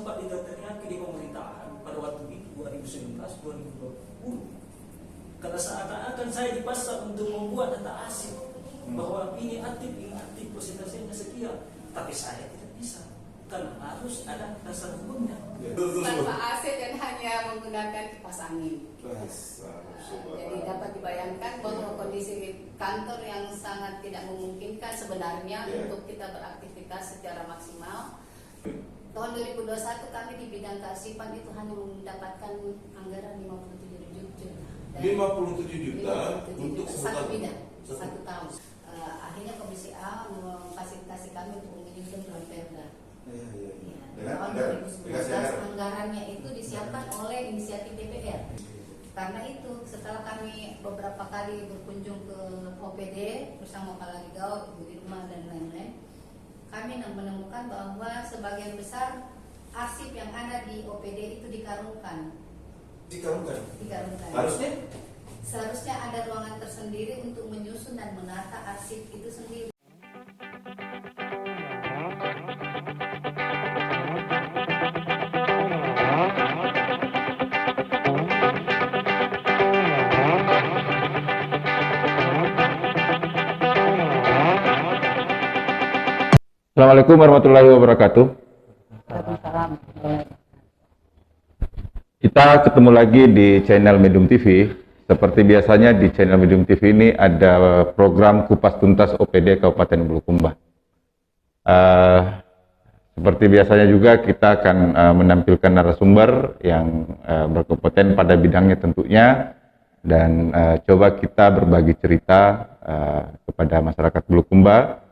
sempat diteriaki di pemerintahan pada waktu itu 2019-2020. Karena seakan-akan saya dipaksa untuk membuat data arsip bahwa ini aktif, persentasenya sekian, tapi saya tidak bisa karena harus ada dasar hukumnya. Tanpa AC dan hanya menggunakan kipas angin. Jadi dapat dibayangkan bahwa kondisi kantor yang sangat tidak memungkinkan sebenarnya untuk kita beraktivitas secara maksimal. Tahun 2021 kami di bidang kearsipan itu hanya mendapatkan anggaran 57 juta. 57 juta untuk satu bidang, satu tahun. Akhirnya Komisi A memfasilitasi kami untuk menyusun dalam Perda. Tahun 2019 anggarannya itu disiapkan oleh inisiatif DPR. Karena itu setelah kami beberapa kali berkunjung ke OPD bersama Pak Larigau, Ibu Irma dan lain-lain, kami menemukan bahwa sebagian besar arsip yang ada di OPD itu dikarungkan. Harusnya? Seharusnya ada ruangan tersendiri untuk menyusun dan menata arsip itu sendiri. Assalamualaikum warahmatullahi wabarakatuh. Kita ketemu lagi di channel Medium TV. Seperti biasanya di channel Medium TV ini ada program Kupas Tuntas OPD Kabupaten Bulukumba. Seperti biasanya juga kita akan menampilkan narasumber yang berkompeten pada bidangnya tentunya, dan coba kita berbagi cerita kepada masyarakat Bulukumba.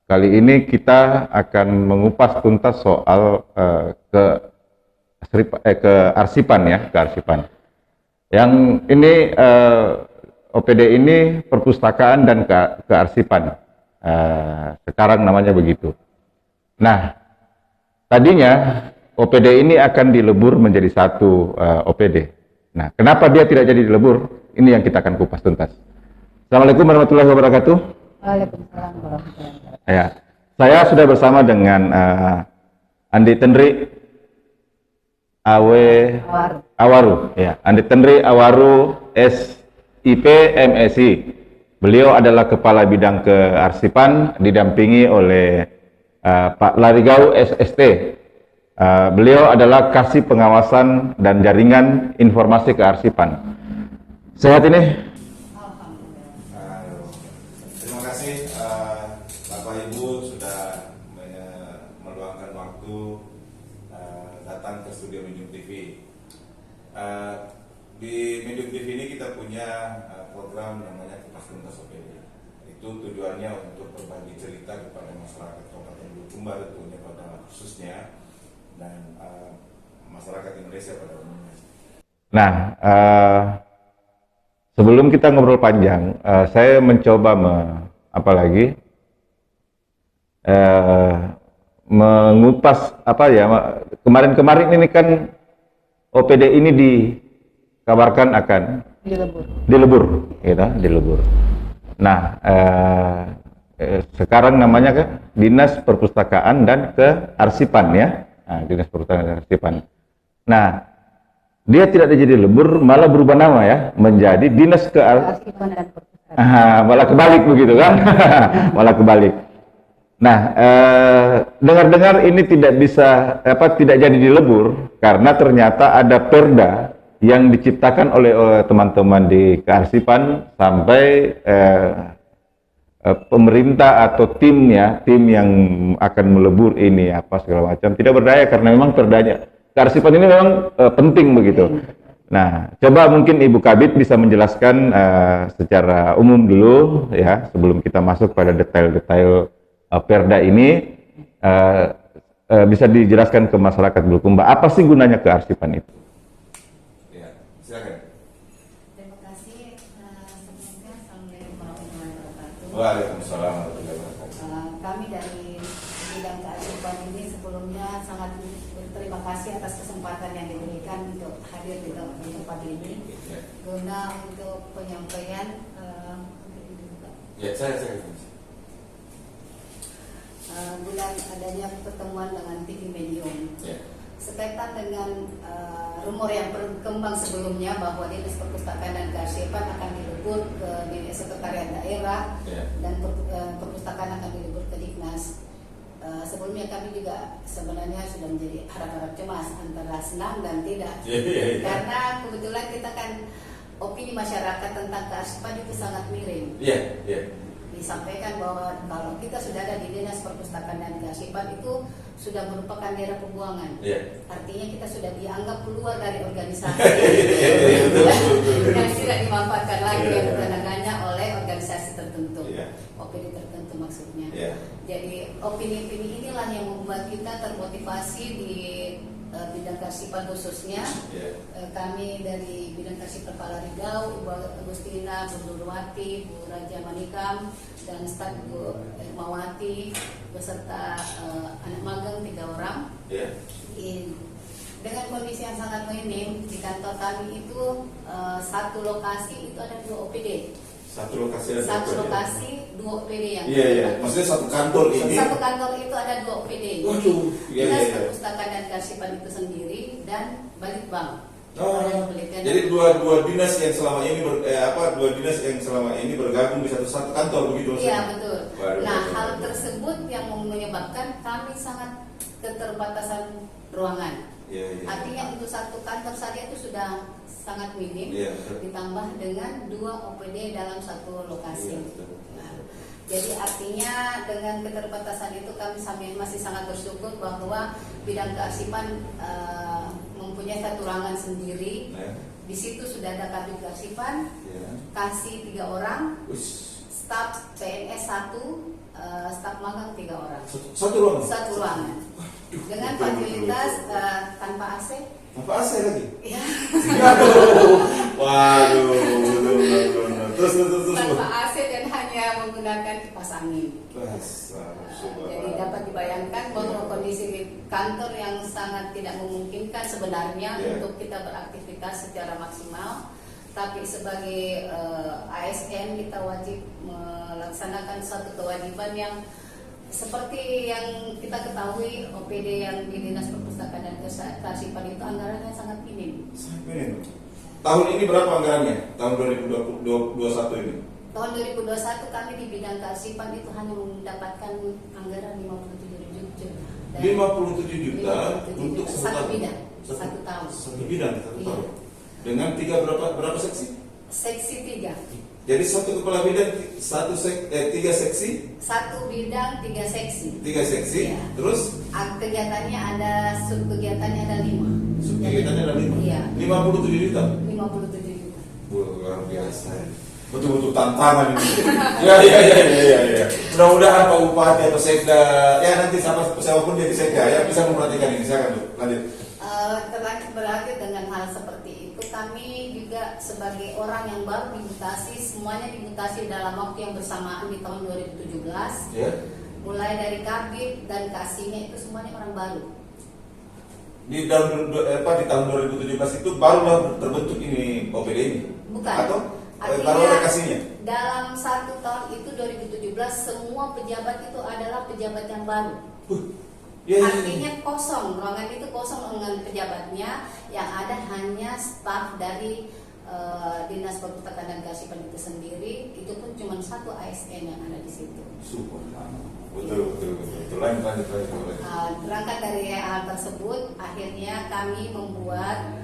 Kali ini kita akan mengupas tuntas soal kearsipan ya, kearsipan. Yang ini OPD ini perpustakaan dan kearsipan. Sekarang namanya begitu. Nah, tadinya OPD ini akan dilebur menjadi satu OPD. Nah, kenapa dia tidak jadi dilebur? Ini yang kita akan kupas tuntas. Assalamualaikum warahmatullahi wabarakatuh. Waalaikumsalam warahmatullahi wabarakatuh. Ya, saya sudah bersama dengan Andi Tendri Awaru. Ya, Andi Tendri Awaru SIP MSI. Beliau adalah Kepala Bidang Kearsipan, didampingi oleh Pak Larigau SST. Beliau adalah Kasih Pengawasan dan Jaringan Informasi Kearsipan. Sehat ini? Terima kasih Bapak Ibu sudah meluangkan waktu datang ke studio Medium TV. Di Medium TV ini kita punya program namanya Kupas Tuntas OPD. Itu tujuannya untuk berbagi cerita kepada masyarakat Kabupaten Bulukumba tentunya pada khususnya, dan masyarakat Indonesia pada umumnya. Nah, sebelum kita ngobrol panjang, saya mencoba mengupas kemarin-kemarin ini kan OPD ini dikabarkan akan dilebur. Nah, sekarang namanya kan Dinas Perpustakaan dan Kearsipan ya. Nah, Dinas Perpustakaan dan Kearsipan. Nah, dia tidak jadi lebur, malah berubah nama ya, menjadi Dinas Kearsipan dan Perpustakaan. Malah kebalik begitu kan? Malah kebalik. Nah, dengar-dengar ini tidak jadi dilebur karena ternyata ada perda yang diciptakan oleh teman-teman di kearsipan sampai pemerintah atau tim yang akan melebur ini segala macam tidak berdaya karena memang perdanya kearsipan ini memang penting begitu. Nah, coba mungkin Ibu Kabid bisa menjelaskan secara umum dulu ya sebelum kita masuk pada detail-detail perda ini. Bisa dijelaskan ke masyarakat Bulukumba apa sih gunanya kearsipan itu? Silakan. Terima kasih. Sebelumnya, Assalamualaikum warahmatullahi wabarakatuh. Waalaikumsalam warahmatullahi wabarakatuh. Kami dari bidang kearsipan ini sebelumnya sangat berterima kasih atas kesempatan yang diberikan untuk hadir di tempat ini guna untuk penyampaian. Ya, saya. bulan adanya pertemuan dengan TV Medium. Sekaitan dengan rumor yang berkembang sebelumnya bahwa Dinas Perpustakaan dan Kearsipan akan dilebur ke Sekretariat Daerah dan perpustakaan akan dilebur ke Dignas. Sebelumnya kami juga sebenarnya sudah menjadi harap-harap cemas antara senang dan tidak, karena kebetulan kita kan opini masyarakat tentang kearsipan itu sangat miring. Disampaikan bahwa kalau kita sudah ada di Dinas Perpustakaan dan Kearsipan itu sudah merupakan daerah pembuangan. Artinya kita sudah dianggap keluar dari organisasi yang tidak dimanfaatkan lagi tenaganya oleh organisasi tertentu, opini tertentu maksudnya. Jadi opini-opini inilah yang membuat kita termotivasi di bidang Kearsipan khususnya. Kami dari bidang Kearsipan Palarigau, Ibu Agustina, Bu Nurwati, Bu Raja Manikam, dan staf Bu Mawati beserta anak magang 3 orang. Dengan kondisi yang sangat minim di kantor kami itu satu lokasi itu ada 2 OPD. Satu lokasi 2 OPD yang maksudnya satu kantor ini. Satu kantor itu ada 2 OPD. Dinas Perpustakaan dan Kearsipan itu sendiri dan Balitbang. Jadi dua dinas yang selama ini dua dinas yang selama ini bergabung di satu kantor begitu? Iya, betul. Nah, hal tersebut yang menyebabkan kami sangat keterbatasan ruangan. Artinya untuk satu kantor saja itu sudah sangat minim, ditambah dengan 2 OPD dalam satu lokasi. Jadi artinya dengan keterbatasan itu kami masih sangat bersyukur bahwa bidang kearsipan mempunyai satu ruangan sendiri. Di situ sudah ada kabin kearsipan, kasih 3 orang, staf PNS 1, staf magang 3 orang. Satu ruangan. Dengan fasilitas tanpa AC. Tanpa AC lagi? Iya. Waduh, terus. Tanpa AC dan hanya menggunakan kipas angin. Jadi dapat dibayangkan bahwa kondisi di kantor yang sangat tidak memungkinkan sebenarnya untuk kita beraktivitas secara maksimal. Tapi sebagai ASN kita wajib melaksanakan satu kewajiban yang seperti yang kita ketahui, OPD yang di Dinas Perpustakaan dan Kearsipan itu anggarannya sangat minim. Tahun ini berapa anggarannya? Tahun 2021 ini? Tahun 2021 kami di bidang kearsipan itu hanya mendapatkan anggaran 57 juta. 57 juta untuk satu bidang, satu tahun. Satu bidang, satu tahun. Dengan berapa seksi? Seksi 3. Jadi satu kepala bidang 3 seksi? Satu bidang 3 seksi. 3 seksi. Terus? Kegiatannya ada, subkegiatannya ada 5. Subkegiatannya ada 5? Iya. 57 juta? 57 juta. Luar biasa. Betul-betul tantangan ini. Ya. Mudah-mudahan Pak Bupati atau Sekda, nanti siapapun jadi Sekda bisa memperhatikan ini. Silakan lanjut. Terakhir dengan hal seperti itu, kami juga sebagai orang yang baru dimutasi, semuanya dimutasi dalam waktu yang bersamaan di tahun 2017. Mulai dari kabit dan kasihnya itu semuanya orang baru. Di tahun 2017 itu barulah terbentuk ini OPD ini? Bukan. Atau artinya, baru ada kasihnya? Dalam 1 tahun itu 2017 semua pejabat itu adalah pejabat yang baru. Artinya kosong, ruangan itu kosong dengan pejabatnya, yang ada hanya staf dari Dinas Perpustakaan dan Kearsipan itu sendiri, itu pun cuma 1 ASN yang ada di situ. Betul. Lanjut. Berangkat dari hal tersebut, akhirnya kami membuat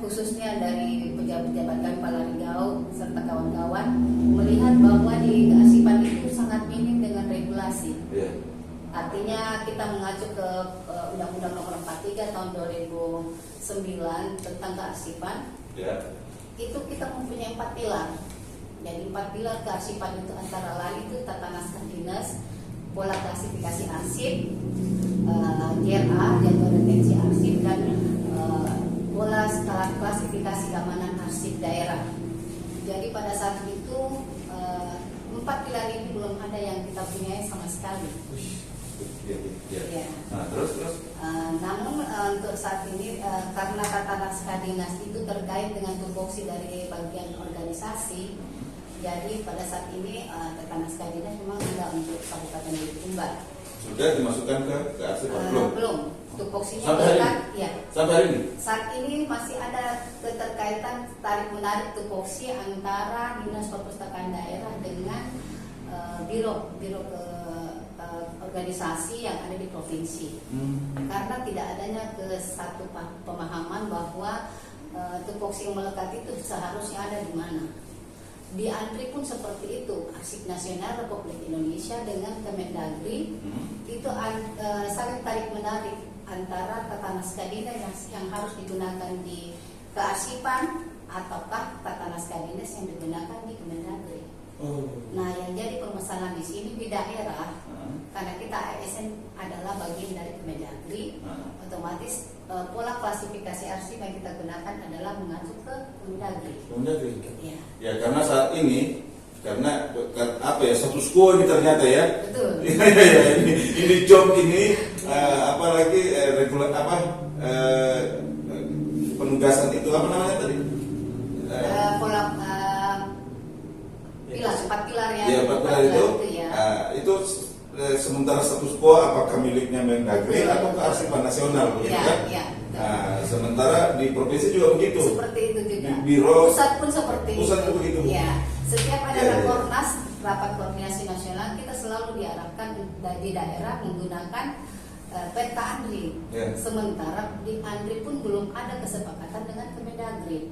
khususnya dari pejabat-pejabat kami Palarigau serta kawan-kawan melihat bahwa di kearsipan itu sangat minim dengan regulasi. Artinya kita mengacu ke Undang-Undang Nomor 43 tahun 2009 tentang kearsipan. Itu kita mempunyai 4 pilar. Jadi 4 pilar kearsipan itu antara lain itu tata naskah dinas, pola klasifikasi arsip, JRA, jadwal retensi arsip, dan pola skala klasifikasi keamanan arsip daerah. Jadi pada saat itu 4 pilar ini belum ada yang kita punyai sama sekali. Nah, terus. Namun untuk saat ini karena tata naskah dinas itu terkait dengan tupoksi dari bagian organisasi, jadi pada saat ini tata naskah dinas memang ada untuk Kabupaten Bulukumba. Sudah dimasukkan ke arsipan belum? Belum. Tupoksinya Sampai hari kan, ini? ya. Sampai hari ini? Saat ini masih ada keterkaitan tarik menarik tupoksi antara Dinas Perpustakaan Daerah dengan biro organisasi yang ada di provinsi. Karena tidak adanya satu pemahaman bahwa tupoksi yang melekat itu seharusnya ada di mana. Di ANRI pun seperti itu. Arsip Nasional Republik Indonesia dengan Kemendagri itu saling tarik menarik antara tata naskah dinas yang harus digunakan di kearsipan ataukah tata naskah dinas yang digunakan di Kemendagri. Nah, yang jadi permasalahan di sini di daerah, karena kita ASN adalah bagian dari Kemendagri, otomatis pola klasifikasi arsip yang kita gunakan adalah mengacu ke Kemendagri. Kemendagri. Ya. Ya, karena saat ini karena apa ya, status quo ini ternyata ya. Betul. ini job ini apalagi penugasan itu apa namanya tadi? Pola pilar, 4 pilar ya. Ya, 4 pilar itu. Ya. Itu sementara status quo apakah miliknya Mendagri atau kearsipan nasional begitu kan? Ya. Nah, sementara di provinsi juga begitu. Seperti itu juga. Biro pusat pun seperti pusat itu. begitu. Ya. Setiap ada Ya. rakornas, rapat koordinasi nasional, kita selalu diarahkan di daerah menggunakan peta ANRI. Ya. Sementara di ANRI pun belum ada kesepakatan dengan Kemendagri.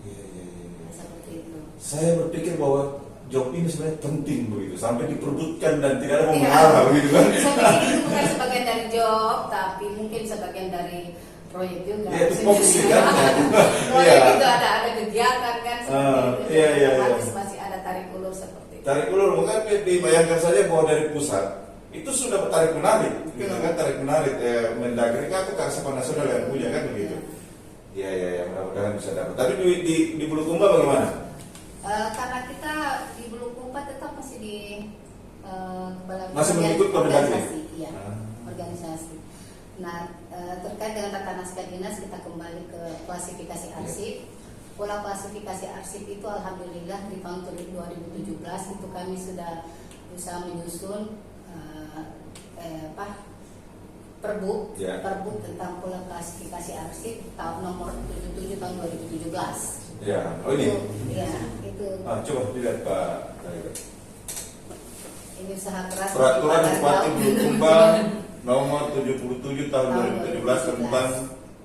Ya. Seperti itu. Saya berpikir bahwa job ini sebenarnya penting begitu sampai diperbutkan dan tidak ada mau mengalah begitu kan? Saya pikir itu bukan sebagian dari job, tapi mungkin sebagian dari proyek juga. Ya, itu fokus kan? Proyek Iya. itu ada kegiatan kan seperti itu. Iya. Otomatis masih ada tarik ulur seperti itu. Tarik ulur, maka dibayangkan saja bahwa dari pusat itu sudah tarik menarik, gitu kan? Tarik menarik Mendagri kan itu kearsipan nasional yang punya kan begitu. Ya, mudah-mudahan bisa dapat. Tapi di Bulukumba bagaimana? Karena kita di Bulukumba tetap masih di Masih mengikut organisasi, iya, Ah. organisasi. Nah, terkait dengan tata naskah dinas kita kembali ke klasifikasi arsip. Pola klasifikasi arsip itu alhamdulillah di tahun 2017 itu kami sudah berusaha menyusun Perbu tentang pola klasifikasi arsip tahun nomor 77 tahun 2017. Ya, ini. Itu. Coba dilihat Pak. Ini usaha keras. Peraturan Bupati Bulukumba nomor 77 tahun 2017 tentang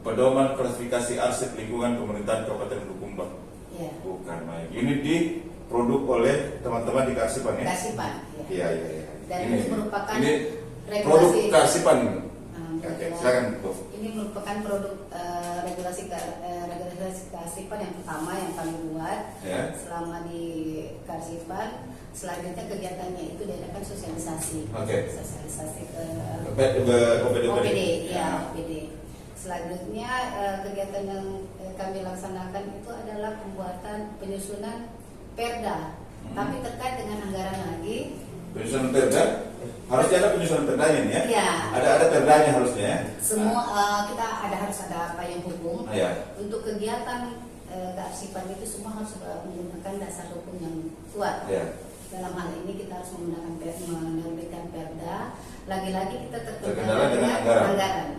pedoman klasifikasi arsip lingkungan pemerintahan Kabupaten Bulukumba. Ya. Bukan main. Ini diproduk oleh teman-teman di kearsipan ya? Kearsipan. Iya. Dan ini merupakan ini produk kearsipan. Oke, silakan Bu. Ini merupakan produk regulasi kearsipan yang pertama yang kami buat selama di kearsipan. Selanjutnya kegiatannya itu diadakan sosialisasi. Sosialisasi ke OPD. Ya, OPD. Selanjutnya kegiatan yang kami laksanakan itu adalah pembuatan penyusunan perda, tapi terkait dengan anggaran lagi. Penyusunan perda harusnya ada penyusunan perdanya nih ya? Ya. Ada perdanya harusnya ya? Semua kita harus ada payung hukum. Ya. Untuk kegiatan kearsipan itu semua harus menggunakan dasar hukum yang kuat. Ya. Dalam hal ini kita harus menerbitkan perda. Lagi-lagi kita terkendala dengan anggaran.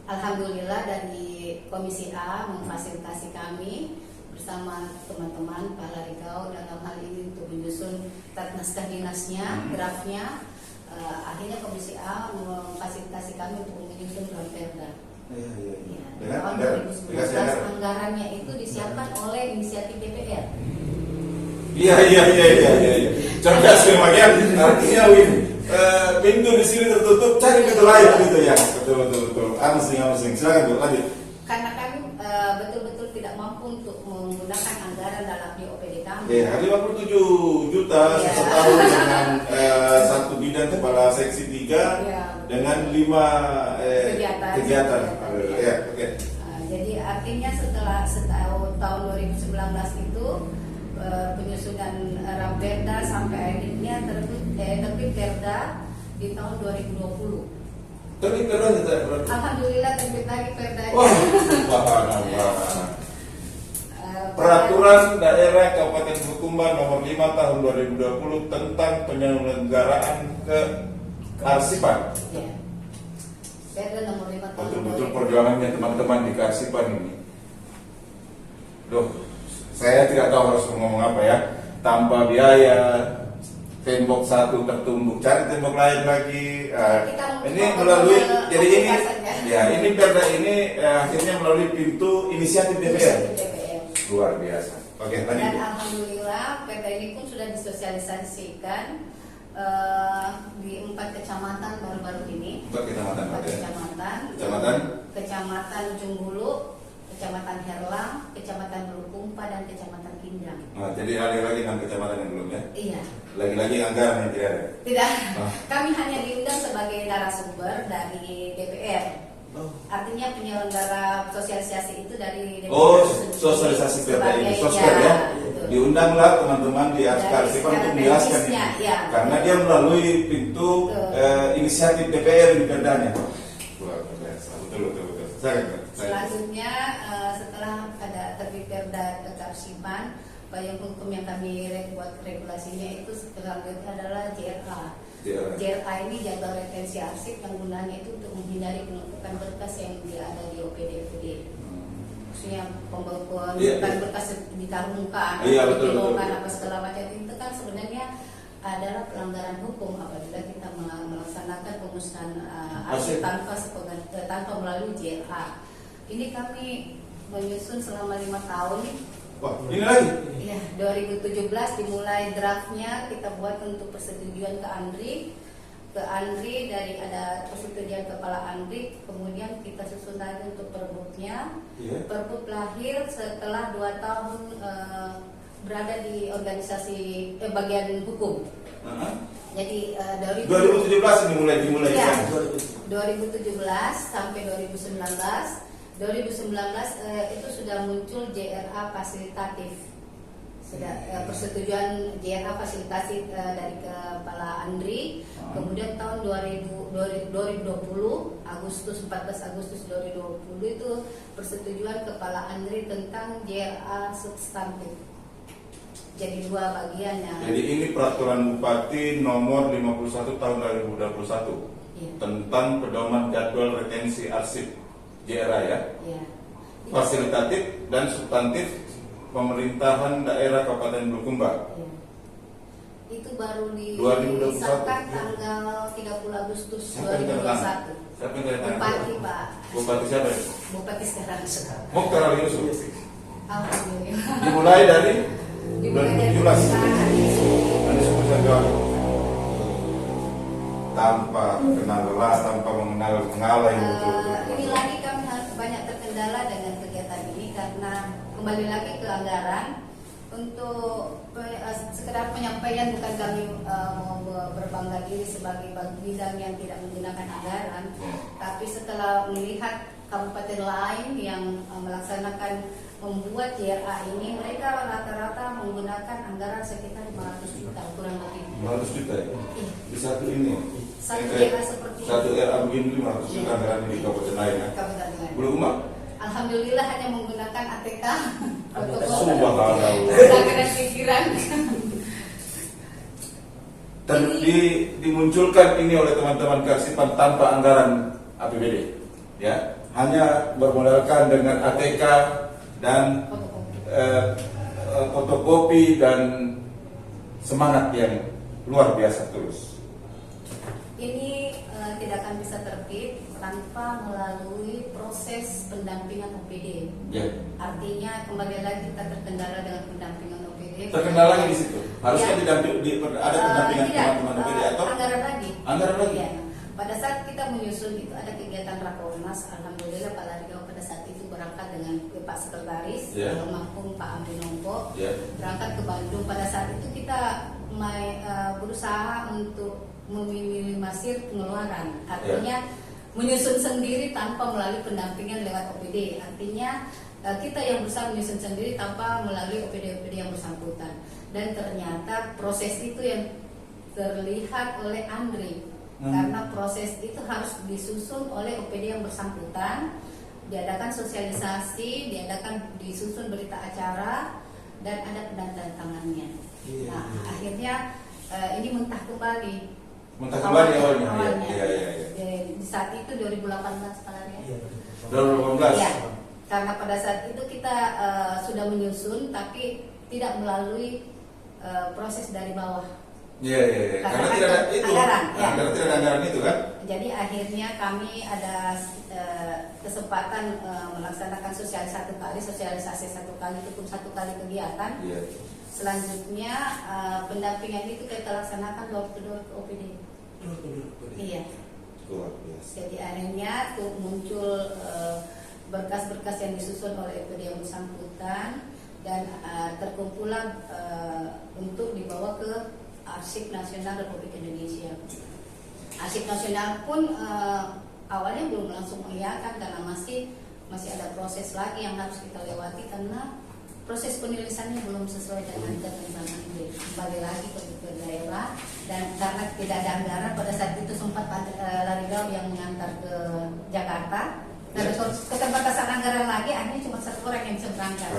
Alhamdulillah dari Komisi A memfasilitasi kami bersama teman-teman Pak Larigau dalam hal ini untuk menyusun naskah dinasnya, draftnya. Akhirnya Komisi A memfasilitasi kami untuk menyusun draft perda. Dengan tahun 2019 anggarannya itu disiapkan oleh inisiatif DPR. Iya. Cerdas memang ya. Artinya pintu di sini tertutup, cari pintu lain gitu ya. Betul. Amusing. Silakan Bu, lanjut. Karena kami betul-betul tidak mampu untuk menggunakan anggaran dalam di OPD kami. Ya, 57 juta setahun dengan satu bidang kepala seksi 3 dengan 5 kegiatan. Ya, oke. Jadi artinya setelah tahun 2019 itu penyusunan Perda sampai akhirnya terbit Perda di tahun 2020. Terbit Perda Alhamdulillah terbit lagi Perdanya. Wah, subhanallah. Peraturan Daerah Kabupaten Bulukumba nomor 5 tahun 2020 tentang penyelenggaraan Kearsipan. Ya. Perda nomor 5 tahun Betul-betul perjuangannya teman-teman di Kearsipan ini. Loh, saya tidak tahu harus ngomong apa ya. Tanpa biaya, tembok satu tertumbuk, cari tembok lain lagi. Ini melalui, jadi ini, ya ini perda ini akhirnya melalui pintu inisiatif DPR. Luar biasa. Oke, Dan lanjut. alhamdulillah perda ini pun sudah disosialisasikan di 4 kecamatan baru-baru ini. 4 kecamatan. 4 Oke. kecamatan. Kecamatan? Kecamatan Ujung Bulu, Kecamatan Herlang, Kecamatan Bulukumpa, dan Kecamatan Kindang. Nah, jadi ada lagi 6 kecamatan yang belum ya? Iya. Lagi-lagi anggaran yang tidak ada. Tidak. Ah. Kami hanya diundang sebagai narasumber dari DPR. Artinya penyelenggara sosialisasi itu dari DPR. Oh, sendiri. sosialisasi perda ini, Sebagai- sosmed ya. betul. Diundanglah teman-teman di Dari Kearsipan untuk secara menjelaskan teknisnya, ini. ya. Karena dia melalui pintu Betul. inisiatif DPR di perdanya. Luar biasa. Betul. Saya. Selanjutnya setelah ada terbit perda Kearsipan, payung hukum yang kami buat regulasinya itu selanjutnya adalah JRA. JRA ini jadwal retensi arsip yang gunanya itu untuk menghindari penumpukan berkas yang ada di OPD. Maksudnya pembekuan berkas ditarungkan, Iya, betul. apa segala macam itu kan sebenarnya adalah pelanggaran hukum apabila kita melaksanakan pemusnahan arsip tanpa melalui JRA. Ini kami menyusun selama 5 tahun. Wah, ini lagi. Ya, 2017 dimulai draftnya, kita buat untuk persetujuan ke Andri dari ada persetujuan kepala Andri, kemudian kita susun lagi untuk perbutnya. Iya. Perbut lahir setelah 2 tahun berada di organisasi bagian hukum. Jadi dari 2017 ini dimulai. Ya, kan? 2017 sampai 2019 itu sudah muncul JRA fasilitatif. Sudah persetujuan JRA fasilitatif dari kepala Andri. Kemudian tahun 2020 14 Agustus 2020 itu persetujuan kepala Andri tentang JRA substantif. Jadi 2 bagiannya. Jadi ini peraturan Bupati nomor 51 tahun 2021 Iya. tentang pedoman jadwal retensi arsip JRA ya. Ya. Fasilitatif dan substantif pemerintahan daerah Kabupaten Bulukumba. Ya. Itu baru 2021. disahkan tanggal 30 Agustus Siapa yang tanda tangan? 2021. Siapa yang tanda tangan? Bupati, Pak. Bupati siapa ya? Bupati sekarang. Mokhtar Ali Yusuf. Alhamdulillah. Dimulai dari Dimulai dari 2017. pemerintahan Anies Baswedan tanpa kenal lelah, tanpa mengenal yang betul-betul. Ini lagi kami harus banyak terkendala dengan kegiatan ini karena kembali lagi ke anggaran untuk sekedar penyampaian, bukan kami mau berbangga diri sebagai bidang yang tidak menggunakan anggaran, tapi setelah melihat kabupaten lain yang melaksanakan membuat JRA ini, mereka rata-rata menggunakan anggaran sekitar 500 juta kurang lebih. 500 juta ya? Iya. Di satu ini. Satu Kayak JRA seperti satu ini. RA begini 500 juta anggaran di kabupaten lain ya. Kabupaten lain. Bulukumba. Alhamdulillah hanya menggunakan ATK untuk Subhanallah. anggaran pikiran. Dimunculkan ini oleh teman-teman Kearsipan tanpa anggaran APBD, ya, hanya bermodalkan dengan ATK dan fotokopi dan semangat yang luar biasa terus. Ini tidak akan bisa terbit tanpa melalui proses pendampingan OPD. Ya. Artinya kembali lagi kita terkendala dengan pendampingan OPD. Terkendala di situ. Harusnya Ya. ada pendampingan Tidak, teman-teman OPD atau anggaran lagi. Anggaran lagi? Ya. Pada saat kita menyusun itu ada kegiatan Rakornas. Alhamdulillah Pak Larigau pada saat itu berangkat dengan Pak Sekretaris, Ya. Almarhum Pak Amri Nongko, Ya. berangkat ke Bandung. Pada saat itu kita berusaha untuk meminimalisir pengeluaran. Artinya menyusun sendiri tanpa melalui pendampingan lewat OPD. Artinya kita yang berusaha menyusun sendiri tanpa melalui OPD-OPD yang bersangkutan. Dan ternyata proses itu yang terlihat oleh Andri. Karena proses itu harus disusun oleh OPD yang bersangkutan, diadakan sosialisasi, disusun berita acara, dan ada penandatangannya. Nah, akhirnya ini mentah kembali Mentah kembali awalnya. Awalnya. Iya. Di saat itu 2018 ya. Iya. 2018. Iya. Karena pada saat itu kita sudah menyusun tapi tidak melalui proses dari bawah. Iya. Karena Karena tidak ada itu. anggaran, ya. Karena tidak ada anggaran itu kan. Jadi akhirnya kami ada kesempatan melaksanakan sosialisasi satu kali itu pun satu kali kegiatan. Iya. Selanjutnya pendampingan itu kita laksanakan door to door ke OPD. Iya. Luar biasa. Jadi akhirnya tuh muncul berkas-berkas yang disusun oleh OPD yang bersangkutan dan terkumpulan untuk dibawa ke Arsip Nasional Republik Indonesia. Arsip Nasional pun awalnya belum langsung mengiyakan karena masih ada proses lagi yang harus kita lewati karena proses penulisannya belum sesuai dengan ketentuan ide. Kembali lagi ke daerah dan karena tidak ada anggaran pada saat itu sempat Larigau yang mengantar ke Jakarta. Dan keterbatasan anggaran lagi akhirnya cuma satu orang yang bisa berangkat.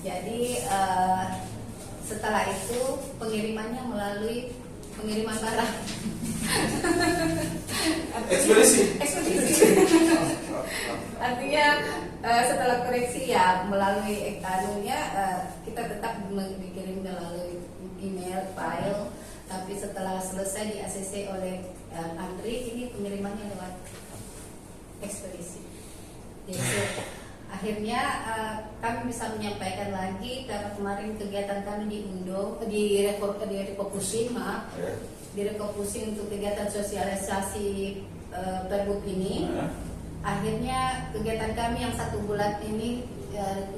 Jadi setelah itu pengirimannya melalui pengiriman barang. Ekspedisi. Artinya setelah koreksi ya melalui kita tetap dikirim melalui email file, tapi setelah selesai di ACC oleh Andri, ini pengirimannya lewat ekspedisi. Jadi akhirnya kami bisa menyampaikan lagi karena kemarin kegiatan kami di Rekopusing untuk kegiatan sosialisasi Pergub ini. Akhirnya kegiatan kami yang 1 bulan ini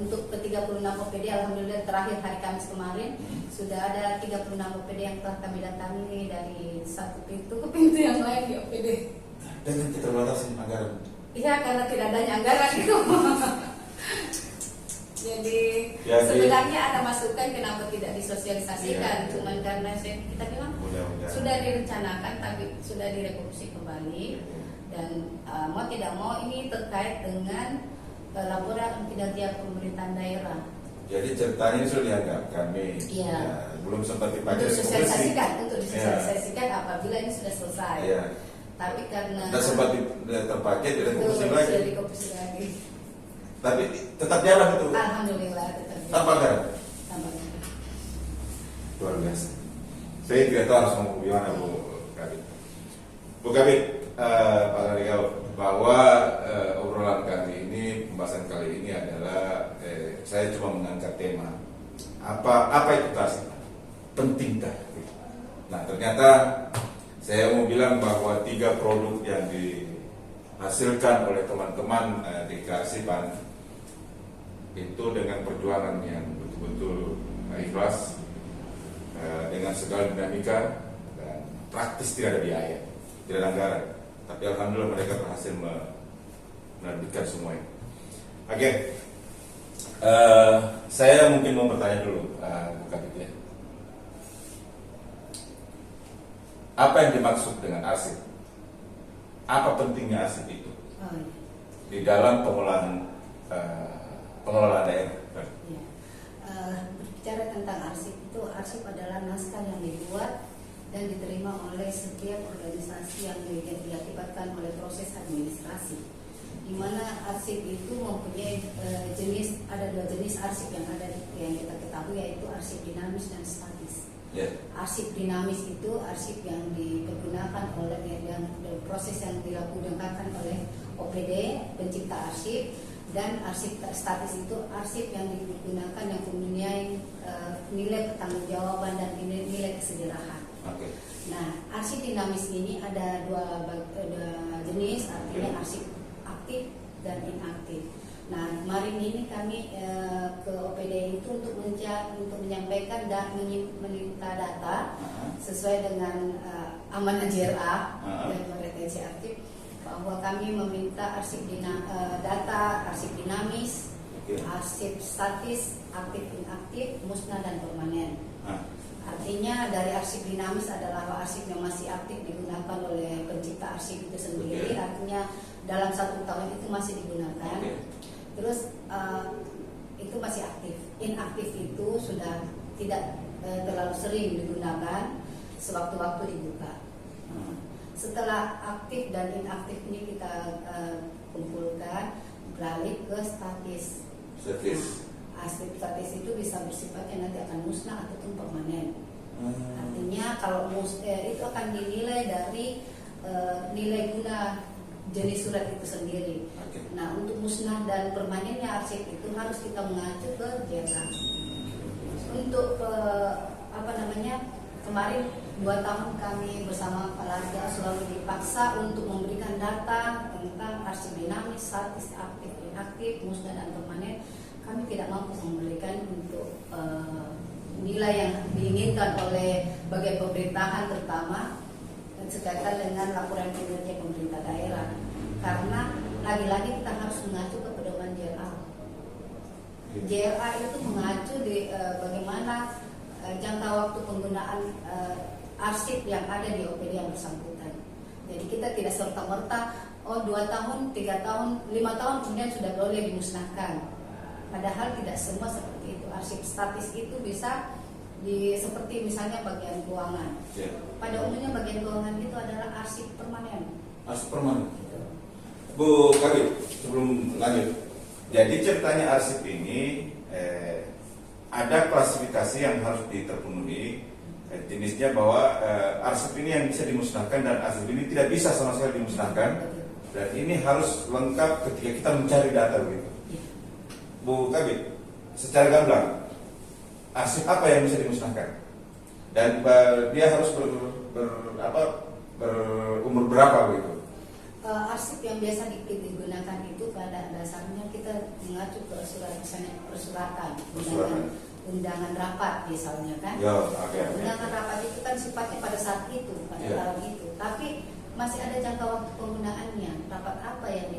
untuk ke 36 OPD, alhamdulillah terakhir hari Kamis kemarin sudah ada 36 OPD yang telah kami datangi dari satu pintu ke pintu yang lain di OPD. Dengan keterbatasan anggaran. Iya, karena tidak adanya anggaran itu. Jadi sebenarnya ada masukan kenapa tidak disosialisasikan, cuman karena kita bilang sudah direncanakan tapi sudah direvisi kembali dan mau tidak mau ini terkait dengan laporan kinerja pemerintahan daerah. Jadi ceritanya ini sudah dianggap kami belum sempat dipakai untuk disosialisasikan apabila ini sudah selesai. Iya. Tapi karena dan sempat terpakai di komposisi lagi. Tapi tetap jalan itu. Alhamdulillah tetap. Tanpa anggaran. Luar biasa. Saya tidak tahu harus ngomong gimana Bu Kabit. Bu Kabit, Pak Larigau, bahwa obrolan kali ini, pembahasan kali ini adalah saya cuma mengangkat tema apa itu tasik, pentingkah? Nah ternyata saya mau bilang bahwa 3 produk yang dihasilkan oleh teman-teman di kearsipan itu dengan perjuangan yang betul-betul ikhlas, dengan segala dinamika dan praktis, tidak ada biaya, tidak ada anggaran, tapi alhamdulillah mereka berhasil menerbitkan semuanya. Oke, saya mungkin mau bertanya dulu, Bu Kabit ya. Apa yang dimaksud dengan arsip? Apa pentingnya arsip itu di dalam pengelolaan daerah? Ya. Berbicara tentang arsip itu, arsip adalah naskah yang dibuat dan diterima oleh setiap organisasi yang diakibatkan oleh proses administrasi. Di mana arsip itu mempunyai ada 2 jenis arsip yang kita ketahui, yaitu arsip dinamis dan statis. Arsip dinamis itu arsip yang dipergunakan oleh proses yang dilakukan oleh OPD pencipta arsip, dan arsip statis itu arsip yang digunakan yang mempunyai nilai pertanggungjawaban dan nilai kesejarahan. Nah, arsip dinamis ini ada dua jenis, artinya arsip aktif dan inaktif. Nah, kemarin ini kami ke OPD itu untuk menyampaikan dan meminta data sesuai dengan amanah JRA dan retensi aktif, bahwa kami meminta data arsip dinamis, arsip statis, aktif inaktif, musnah dan permanen. Artinya dari arsip dinamis adalah arsip yang masih aktif digunakan oleh pencipta arsip itu sendiri, artinya dalam 1 tahun itu masih digunakan. Terus itu masih aktif. Inaktif itu sudah tidak terlalu sering digunakan, sewaktu-waktu dibuka. Setelah aktif dan inaktif ini kita kumpulkan, beralih ke statis. Statis itu bisa bersifatnya nanti akan musnah ataupun permanen. Artinya kalau itu akan dinilai dari nilai guna jenis surat itu sendiri. Nah, untuk musnah dan permanennya arsip itu harus kita mengacu ke JLA. Untuk kemarin 2 tahun kami bersama Pak Larga selalu dipaksa untuk memberikan data tentang arsip dinamis, statis, aktif, inaktif, musnah dan permanen. Kami tidak mampu memberikan untuk nilai yang diinginkan oleh bagian pemerintahan terutama sekaitan dengan laporan kinerja pemerintah daerah, karena lagi-lagi kita harus mengacu ke pedoman JLA. JLA itu mengacu di bagaimana jangka waktu penggunaan arsip yang ada di OPD yang bersangkutan. Jadi kita tidak serta-merta 2 tahun, 3 tahun, 5 tahun kemudian sudah boleh dimusnahkan. Padahal tidak semua seperti itu. Arsip statis itu bisa seperti misalnya bagian keuangan. Pada umumnya bagian keuangan itu adalah arsip permanen. Arsip permanen. Bu Kabit, sebelum lanjut, jadi ceritanya arsip ini ada klasifikasi yang harus terpenuhi. Jenisnya bahwa arsip ini yang bisa dimusnahkan dan arsip ini tidak bisa sama sekali dimusnahkan. Dan ini harus lengkap ketika kita mencari data begitu. Bu Kabit, secara gamblang, arsip apa yang bisa dimusnahkan? Dan dia harus berumur berapa begitu? Arsip yang biasa digunakan itu pada dasarnya kita mengacu ke persuratan, undangan rapat misalnya kan. Undangan rapat itu kan sifatnya pada saat itu, pada tahun itu. Tapi masih ada jangka waktu penggunaannya. Rapat apa yang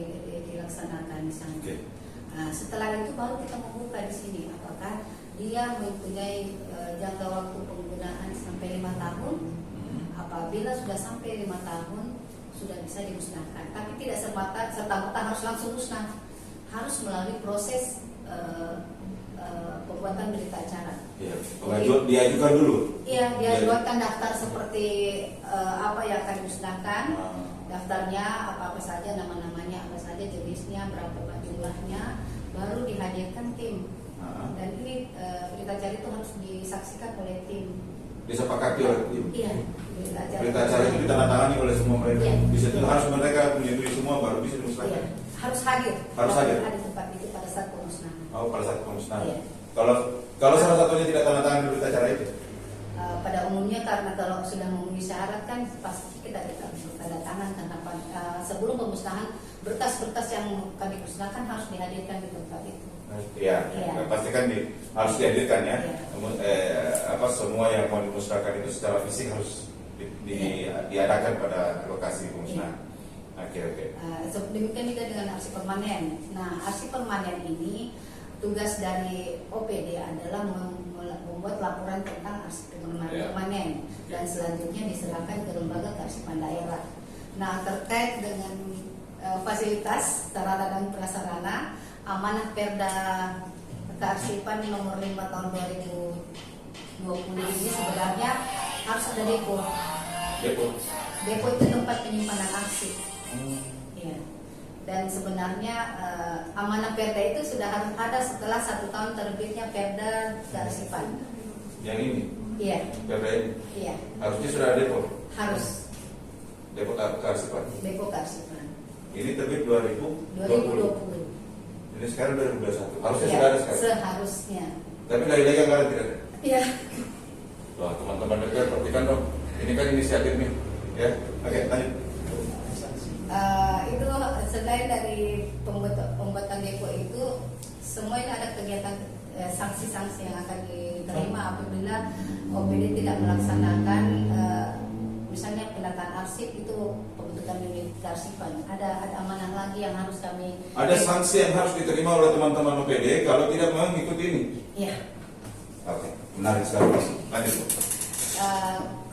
dilaksanakan misalnya. Nah, setelah itu baru kita membuka di sini apakah dia mempunyai jangka waktu penggunaan sampai 5 tahun. Apabila sudah sampai 5 tahun sudah bisa dimusnahkan. Tapi tidak serta-merta harus langsung musnah. Harus melalui proses pembuatan berita acara. Diajukan dulu. Iya, diajukan daftar seperti apa yang akan dimusnahkan. Daftarnya apa saja, nama-namanya apa saja, jenisnya, berapa jumlahnya, baru dihadirkan tim. Dan ini berita acara itu harus disaksikan oleh tim. Disepakati oleh tim. Iya. Berita acara itu ditandatangani oleh semua mereka. Iya. Bisa itu harus mereka menyetujui semua baru bisa dimusnahkan. Iya. Harus hadir. Harus hadir. Ada tempat itu pada saat pemusnahan. Pada saat pemusnahan. Iya. Kalau salah satunya tidak tanda tangan di berita acara itu. Pada umumnya karena kalau sudah memenuhi syarat kan pasti kita tanda tangan karena sebelum pemusnahan berkas-berkas yang kami musnahkan harus dihadirkan di tempat itu. Iya, pasti kan harus dihadirkan ya. Iya. Semua yang mau dimusnahkan itu secara fisik harus diadakan pada lokasi pemusnahan. Oke. Demikian juga dengan arsip permanen. Nah, arsip permanen ini tugas dari OPD adalah membuat laporan tentang arsip permanen dan selanjutnya diserahkan ke lembaga kearsipan daerah. Nah, terkait dengan fasilitas sarana dan prasarana, amanah Perda Kearsipan nomor 5 tahun 2020 ini sebenarnya harus ada depo. Depo itu tempat penyimpanan arsip. Ya. Dan sebenarnya amanah Perda itu sudah harus ada setelah 1 tahun terbitnya Perda Kearsipan. Yang ini? Iya. Perda ini? Iya. Harusnya sudah ada depo? Harus. Depo Kearsipan? Depo Kearsipan. Ini terbit 2020. Ini sekarang 2021. Harusnya Ya, sudah ada sekarang? Seharusnya. Tapi lagi-lagi anggaran tidak ada? Iya. Wah, teman-teman DPR perhatikan dong. Ini kan inisiatif nih. Ya, oke, lanjut. Itu selain dari pembuatan depo itu semuanya ada kegiatan sanksi-sanksi yang akan diterima apabila OPD tidak melaksanakan misalnya pendataan arsip itu pembentukan unit kearsipan. Ada amanah lagi yang harus kami. Ada sanksi yang harus diterima oleh teman-teman OPD kalau tidak mengikuti ini. Iya. Oke, menarik sekali. Lanjut.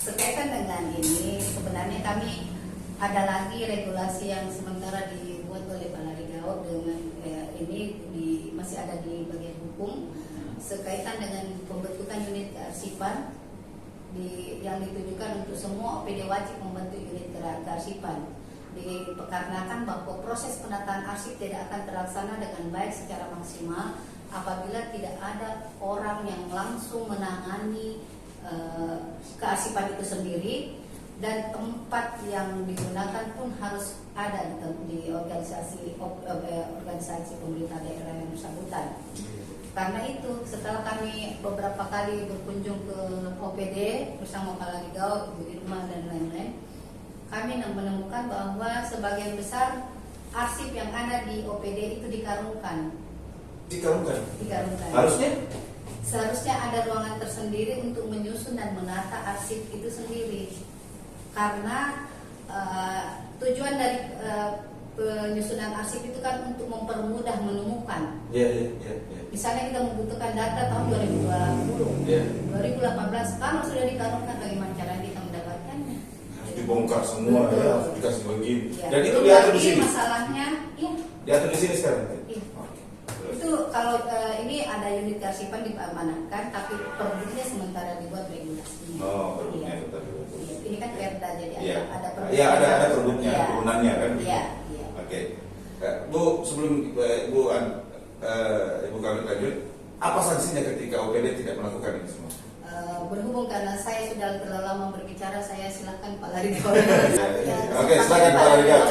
Berkaitan dengan ini sebenarnya kami ada lagi regulasi yang sementara dibuat oleh Pak Larigao dengan ini masih ada di bagian hukum sekaitan dengan pembentukan unit kearsipan yang ditujukan untuk semua OPD wajib membentuk unit kearsipan. Dikarenakan bahwa proses penataan arsip tidak akan terlaksana dengan baik secara maksimal apabila tidak ada orang yang langsung menangani kearsipan itu sendiri, dan tempat yang digunakan pun harus ada di organisasi pemerintah daerah yang bersangkutan. Karena itu setelah kami beberapa kali berkunjung ke OPD bersama Kepala Ligau, Ibu Irma dan lain-lain, kami menemukan bahwa sebagian besar arsip yang ada di OPD itu dikarungkan. Dikarungkan. Harusnya? Seharusnya ada ruangan tersendiri untuk menyusun dan menata arsip itu sendiri. Karena tujuan dari penyusunan arsip itu kan untuk mempermudah menemukan. Iya. Misalnya kita membutuhkan data tahun 2020, 2018, kalau sudah dikarungkan bagaimana cara kita mendapatkannya? Harus dibongkar semua, Betul. ya, harus dikasih begini. Ya. Dan itu diatur di sini. Masalahnya, iya. Diatur di sini sekarang. Iya. Itu kalau ini ada unit kearsipan diamanatkan, tapi produknya sementara dibuat regulasinya. Oh, produknya Iya. itu tadi. Iya. Ini kan perda, jadi Iya. ada produknya. Iya, ada produknya, Iya. turunannya kan. Iya. Oke. Bu, sebelum Ibu kami lanjut, apa sanksinya ketika OPD tidak melakukan ini semua? Berhubung karena saya sudah terlalu lama berbicara, saya silakan Pak Larigau. Oke, silakan Pak Larigau.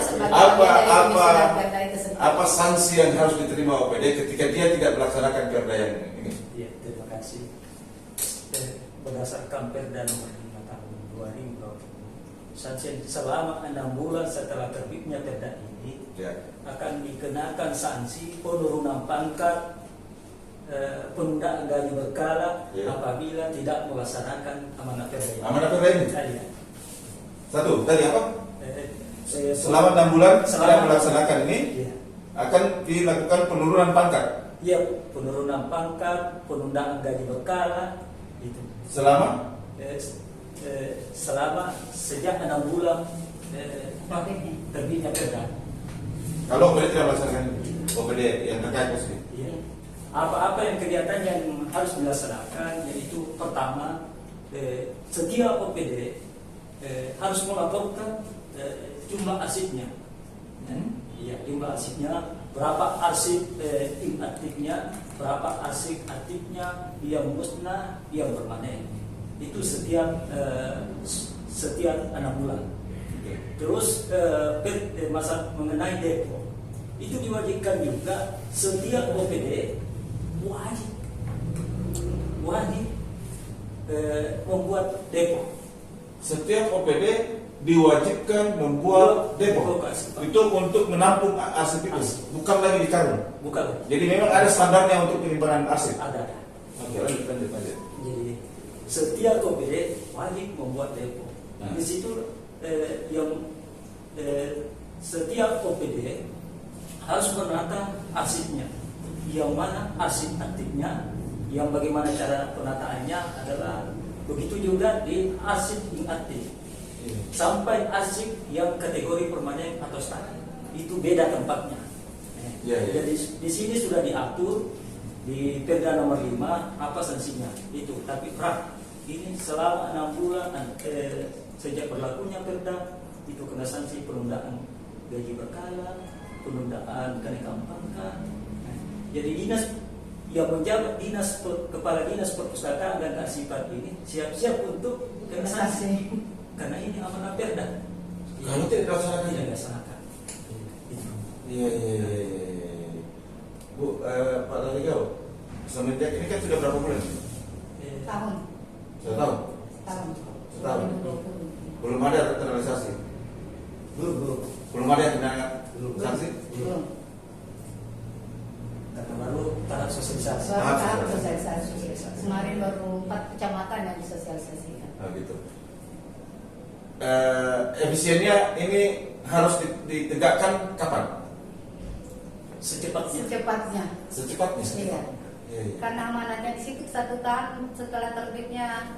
Apa sanksi yang harus diterima OPD ketika dia tidak melaksanakan perda yang ini? Ya, terima kasih. Berdasarkan Perda nomor 5 tahun 2020, sanksi selama 6 bulan setelah terbitnya Perda ini akan dikenakan sanksi penurunan pangkat, penundaan gaji berkala apabila tidak melaksanakan amanat Perda ini. Amanat Perda ini? Iya. Satu, tadi apa? Selama Selama 6 bulan tidak melaksanakan ini, iya. akan dilakukan penurunan pangkat. Iya, penurunan pangkat, penundaan gaji berkala, itu. Selama Sejak 6 bulan terbitnya Perda. kalau OPD tidak melaksanakan OPD yang terkait positif. Iya. Apa-apa yang kegiatan yang harus dilaksanakan, yaitu pertama, setiap OPD harus melaporkan jumlah arsipnya. Iya, jumlah arsipnya, berapa arsip inaktifnya, berapa arsip aktifnya, yang musnah, yang permanen. Itu setiap 6 bulan. Terus masa mengenai depo, itu diwajibkan juga setiap OPD wajib membuat depo. Setiap OPD diwajibkan membuat depo. Itu untuk menampung arsip itu, bukan lagi di karung. Bukan. Jadi memang ada standarnya untuk penyimpanan arsip. Ada. Oke, lanjut. Jadi setiap OPD wajib membuat depo. Di situ setiap OPD harus menata arsipnya. Yang mana arsip aktifnya, yang bagaimana cara penataannya adalah begitu juga di arsip inaktif. Sampai arsip yang kategori permanen atau statis itu beda tempatnya. Jadi di sini sudah diatur di Perda nomor 5 apa sanksinya itu. Tapi ini selama 6 bulan sejak berlakunya Perda itu kena sanksi penundaan gaji berkala, penundaan kenaikan pangkat. Jadi dinas yang menjabat kepala dinas perpustakaan dan kearsipan ini siap-siap untuk kena sanksi. Karena ini amanat Perda. Kalau tidak dilaksanakan. Iya. Bu, Pak Larigau, semenjak ini kan sudah berapa bulan? Tahun. Setahun. Setahun. Belum ada terrealisasi. Belum ada yang kena sanksi. Belum. Karena baru tahap sosialisasi. Tahap sosialisasi. Kemarin baru 4 kecamatan yang disosialisasikan. Nah, gitu. Efisiennya ini harus ditegakkan kapan? Secepatnya. Secepatnya. Iya. Karena amanatnya di situ 1 tahun setelah terbitnya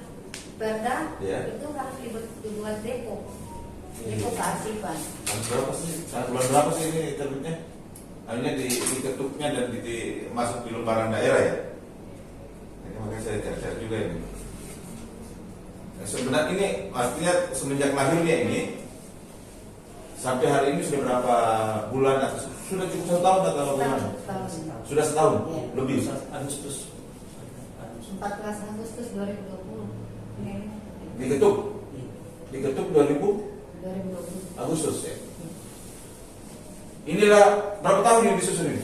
Perda, itu harus dibuat depo. Depo kearsipan. Bulan berapa sih ini terbitnya? Hanya diketuknya dan masuk di lembaran daerah ya. Makanya saya cari juga ini. Sebenarnya ini artinya semenjak lahirnya ini sampai hari ini sudah berapa bulan? Sudah cukup 1 tahun atau bagaimana? Sudah setahun Iya. lebih. Agustus 14 Agustus 2020. Diketuk 2000 2020. Agustus ya. Inilah berapa tahun yang disusun ini?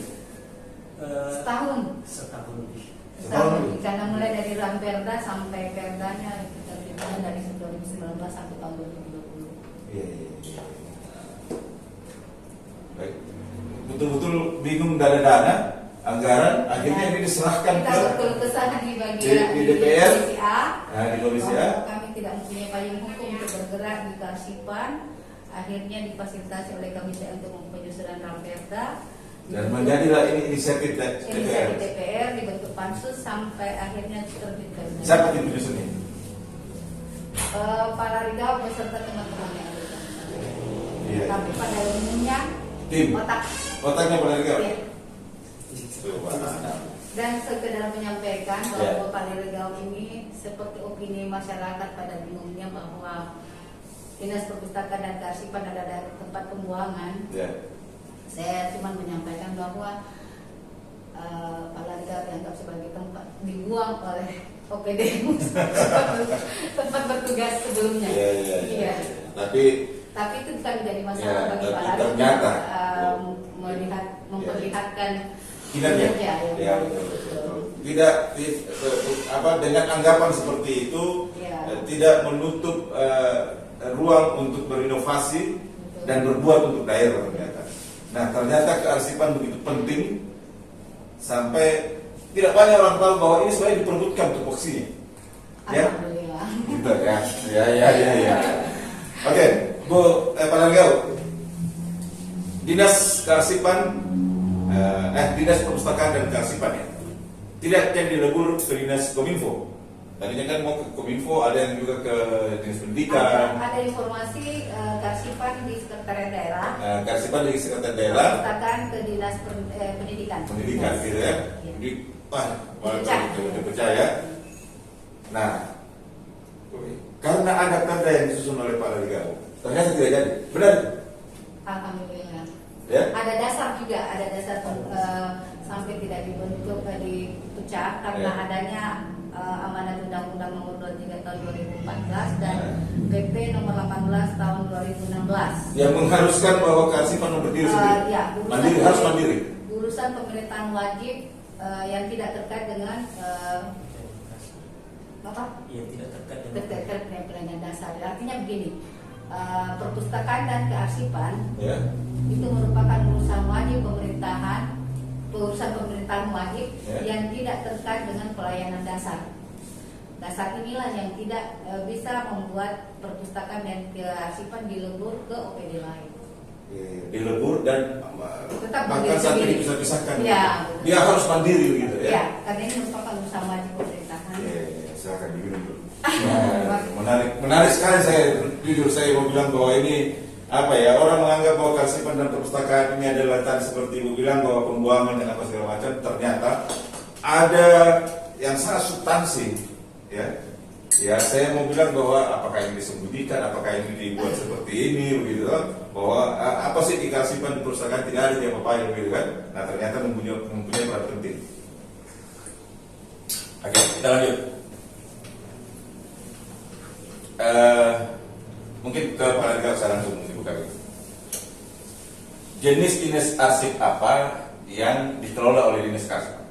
Setahun. Setahun lebih. Setahun lebih. Karena mulai dari Ramperda sampai Perdanya terbitnya dari 2019 sampai tahun 2020. Iya. Baik. Betul-betul bingung dana anggaran, akhirnya ini diserahkan kita betul kesana di bagian di DPR. Komisi A. Nah, di Komisi A. Bahwa kami tidak mempunyai payung hukum untuk bergerak di kearsipan. Akhirnya difasilitasi oleh Komisi A untuk penyusunan Ramperda. Dan menjadilah ini inisiatif Inisiatif DPR. DPR dibentuk pansus sampai akhirnya terbit Perda. Siapa yang menyusunnya? Pak Larigau beserta teman-teman yang ada di sana. Iya. Tapi pada umumnya Tim. Otaknya pada Larigau. Iya. Subhanallah. Dan sekedar menyampaikan Ya. bahwa Pak Larigau ini seperti opini masyarakat pada umumnya bahwa Dinas Perpustakaan dan Kearsipan ada tempat pembuangan. Ya. Saya cuma menyampaikan bahwa Pak Larigau dianggap sebagai tempat dibuang oleh OPD tempat bertugas sebelumnya. Iya. Tapi Tapi itu bukan menjadi masalah Ya, bagi tapi Pak Larigau ternyata, memperlihatkan kinerja. Ya, betul. Tidak dengan anggapan seperti itu Ya. tidak menutup ruang untuk berinovasi dan berbuat untuk daerah ternyata. Nah, ternyata kearsipan begitu penting sampai tidak banyak orang tahu bahwa ini sebenarnya diperbutkan tupoksinya. Ya, Alhamdulillah. gitu ya. Ya. Oke, Bu Pak Larigau, Dinas Kearsipan, Dinas Perpustakaan dan Kearsipan ya, tidak yang dilebur ke Dinas Kominfo. Tadinya kan mau ke Kominfo, ada yang juga ke Dinas Pendidikan. Ada informasi kearsipan di sekretariat daerah, Kearsipan di Sekretariat Daerah, perpustakaan ke Dinas Pendidikan. Pendidikan gitu ya. Iya. Jadi, Dipecah. dipecah ya. Nah, karena ada perda yang disusun oleh Pak Larigau, ternyata tidak jadi. Benar? Alhamdulillah. Ya. Ada dasar juga, ada dasar sampai tidak dibentuk dipecah karena Ya. adanya amanat Undang-Undang Nomor 23 Tahun 2014 dan PP Nomor 18 Tahun 2016. Yang mengharuskan bahwa kearsipan berdiri sendiri. Ya, Mandiri, harus mandiri. urusan pemerintahan wajib yang tidak terkait dengan apa? Iya, tidak terkait dengan Terkait dengan dasar. Artinya begini, perpustakaan dan kearsipan Ya. itu merupakan urusan wajib pemerintahan, urusan pemerintahan wajib Ya. yang tidak terkait dengan pelayanan dasar. Dasar inilah yang tidak bisa membuat perpustakaan dan kearsipan dilebur ke OPD lain. Dilebur dan Tetap bahkan mandiri sampai sendiri. dipisah-pisahkan. Ya. Dia harus mandiri gitu ya. Ya, karena ini merupakan urusan wajib pemerintahan. Silakan diminum dulu. Menarik sekali saya mau bilang bahwa ini apa ya, orang menganggap bahwa kearsipan dan perpustakaan ini adalah tadi seperti Ibu bilang bahwa pembuangan dan apa segala macam, ternyata ada yang sangat substansi ya. Ya, saya mau bilang bahwa apakah ini disembunyikan, apakah ini dibuat seperti ini begitu bahwa apa sih di kearsipan di perpustakaan tidak ada yang apa-apa begitu kan. Nah, ternyata mempunyai peran penting. Oke, kita lanjut. Mungkin ke Pak Larigau saya langsung dibuka. Jenis dinas arsip apa yang dikelola oleh dinas kearsipan?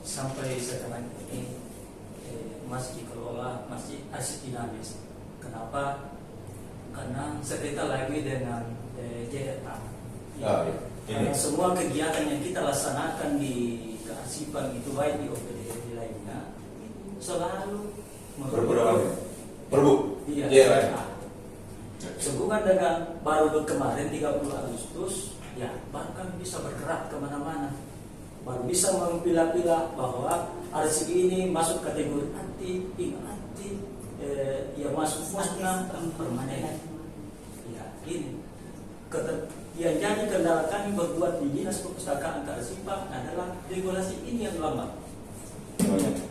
sampai sekarang ini masih dikelola, masih arsip dinamis. Kenapa? Karena sekitar lagi dengan JRA. Oh, iya. Karena semua kegiatan yang kita laksanakan di kearsipan itu baik di OPD lainnya selalu Perbu. Iya. JRA. Sehubungan dengan baru kemarin 30 Agustus, ya baru kami bisa bergerak kemana-mana, baru bisa memilah-pilah bahwa arsip ini masuk kategori anti, ya masuk musnah permanen. Ya ini yang jadi kendala kami berbuat di Dinas Perpustakaan Kearsipan adalah regulasi ini yang lambat.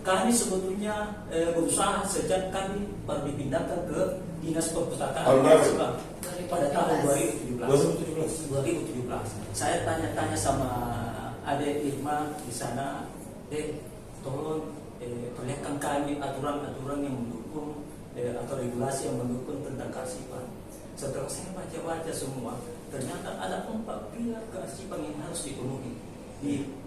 kami sebetulnya berusaha sejak kami baru dipindahkan ke Dinas Perpustakaan Tahun berapa? Bang, pada tahun 2017. 2017. Saya tanya-tanya sama Ade Irma di sana, tolong perlihatkan kami aturan-aturan yang mendukung atau regulasi yang mendukung tentang kearsipan. Setelah saya baca-baca semua, ternyata ada 4 pilar kearsipan yang harus dipenuhi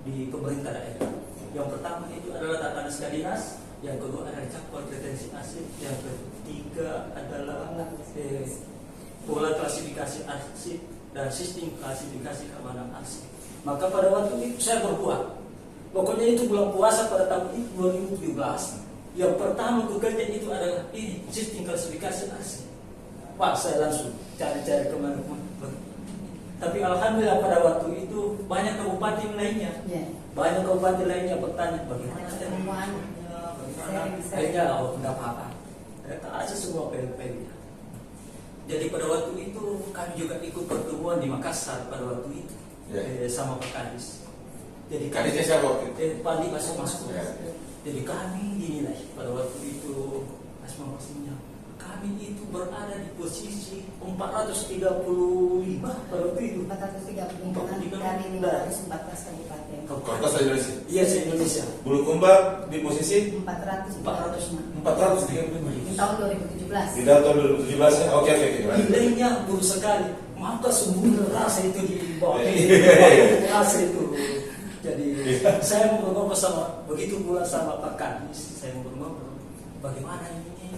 di pemerintah daerah. Yang pertama itu adalah tata naskah dinas, yang kedua adalah jadwal retensi arsip, yang ketiga adalah pola klasifikasi arsip dan sistem klasifikasi keamanan arsip. Maka pada waktu itu saya berbuat. Pokoknya itu bulan puasa pada tahun itu 2017. Yang pertama bekerja itu adalah ini sistem klasifikasi arsip. Pak, saya langsung cari-cari kemana-mana. Tapi alhamdulillah pada waktu itu banyak kabupaten lainnya, banyak kabupaten lainnya bertanya bagaimana temuannya, bagaimana. Akhirnya tidak apa-apa. Tak aja semua PLP-nya. Jadi pada waktu itu kami juga ikut pertemuan di Makassar pada waktu itu sama Pak Kadis. Jadi Kadisnya siapa waktu itu? Pak Andi masuk. Jadi kami dinilai pada waktu itu asma-asmanya. Kami itu berada di posisi 435 pada waktu itu. 435 dari 514 kabupaten. Kota se-Indonesia? Iya, se-Indonesia. Bulukumba di posisi 435 di tahun 2017. di tahun 2017 ya? Oke. Nilainya buruk sekali. Maka semua rasa itu di bawah. Rasa itu. Jadi saya ngobrol sama, begitu pula sama Pak Kadis, saya ngobrol bagaimana ini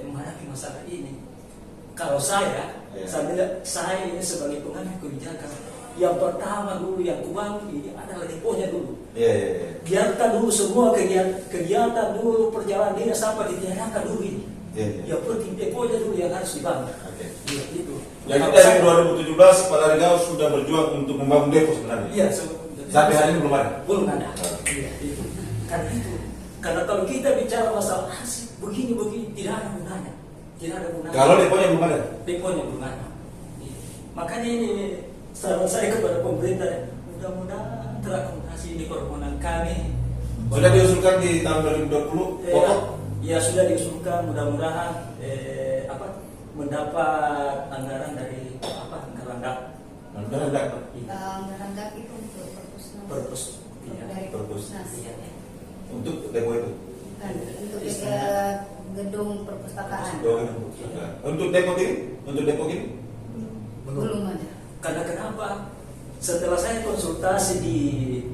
menghadapi masalah ini. Kalau saya ini sebagai pengambil kebijakan, yang pertama dulu yang kubangun ini adalah deponya dulu. Biarkan dulu semua kegiatan dulu perjalanan dinas sampai ditiadakan dulu ini. Yang penting deponya dulu yang harus dibangun. Itu. Jadi dari 2017 Pak Larigao sudah berjuang untuk membangun depo sebenarnya. Iya, sampai hari ini belum ada. Belum ada. Iya, itu. Karena itu. Karena kalau kita bicara masalah arsip begini tidak ada gunanya. Tidak ada gunanya. Kalau deponya belum ada. Deponya belum ada. Iya. Makanya ini saran saya kepada pemerintah, mudah-mudahan terakomodasi di permohonan kami. Sudah diusulkan di tahun 2020 pokok? Ya sudah diusulkan, mudah-mudahan mendapat anggaran dari anggaran DAP. Anggaran DAP. Anggaran DAP itu untuk Perpus. dari Perpus. Iya. Untuk depo itu. Untuk gedung perpustakaan. Untuk depo ini? Untuk depo ini? Belum ada. Karena kenapa? Setelah saya konsultasi di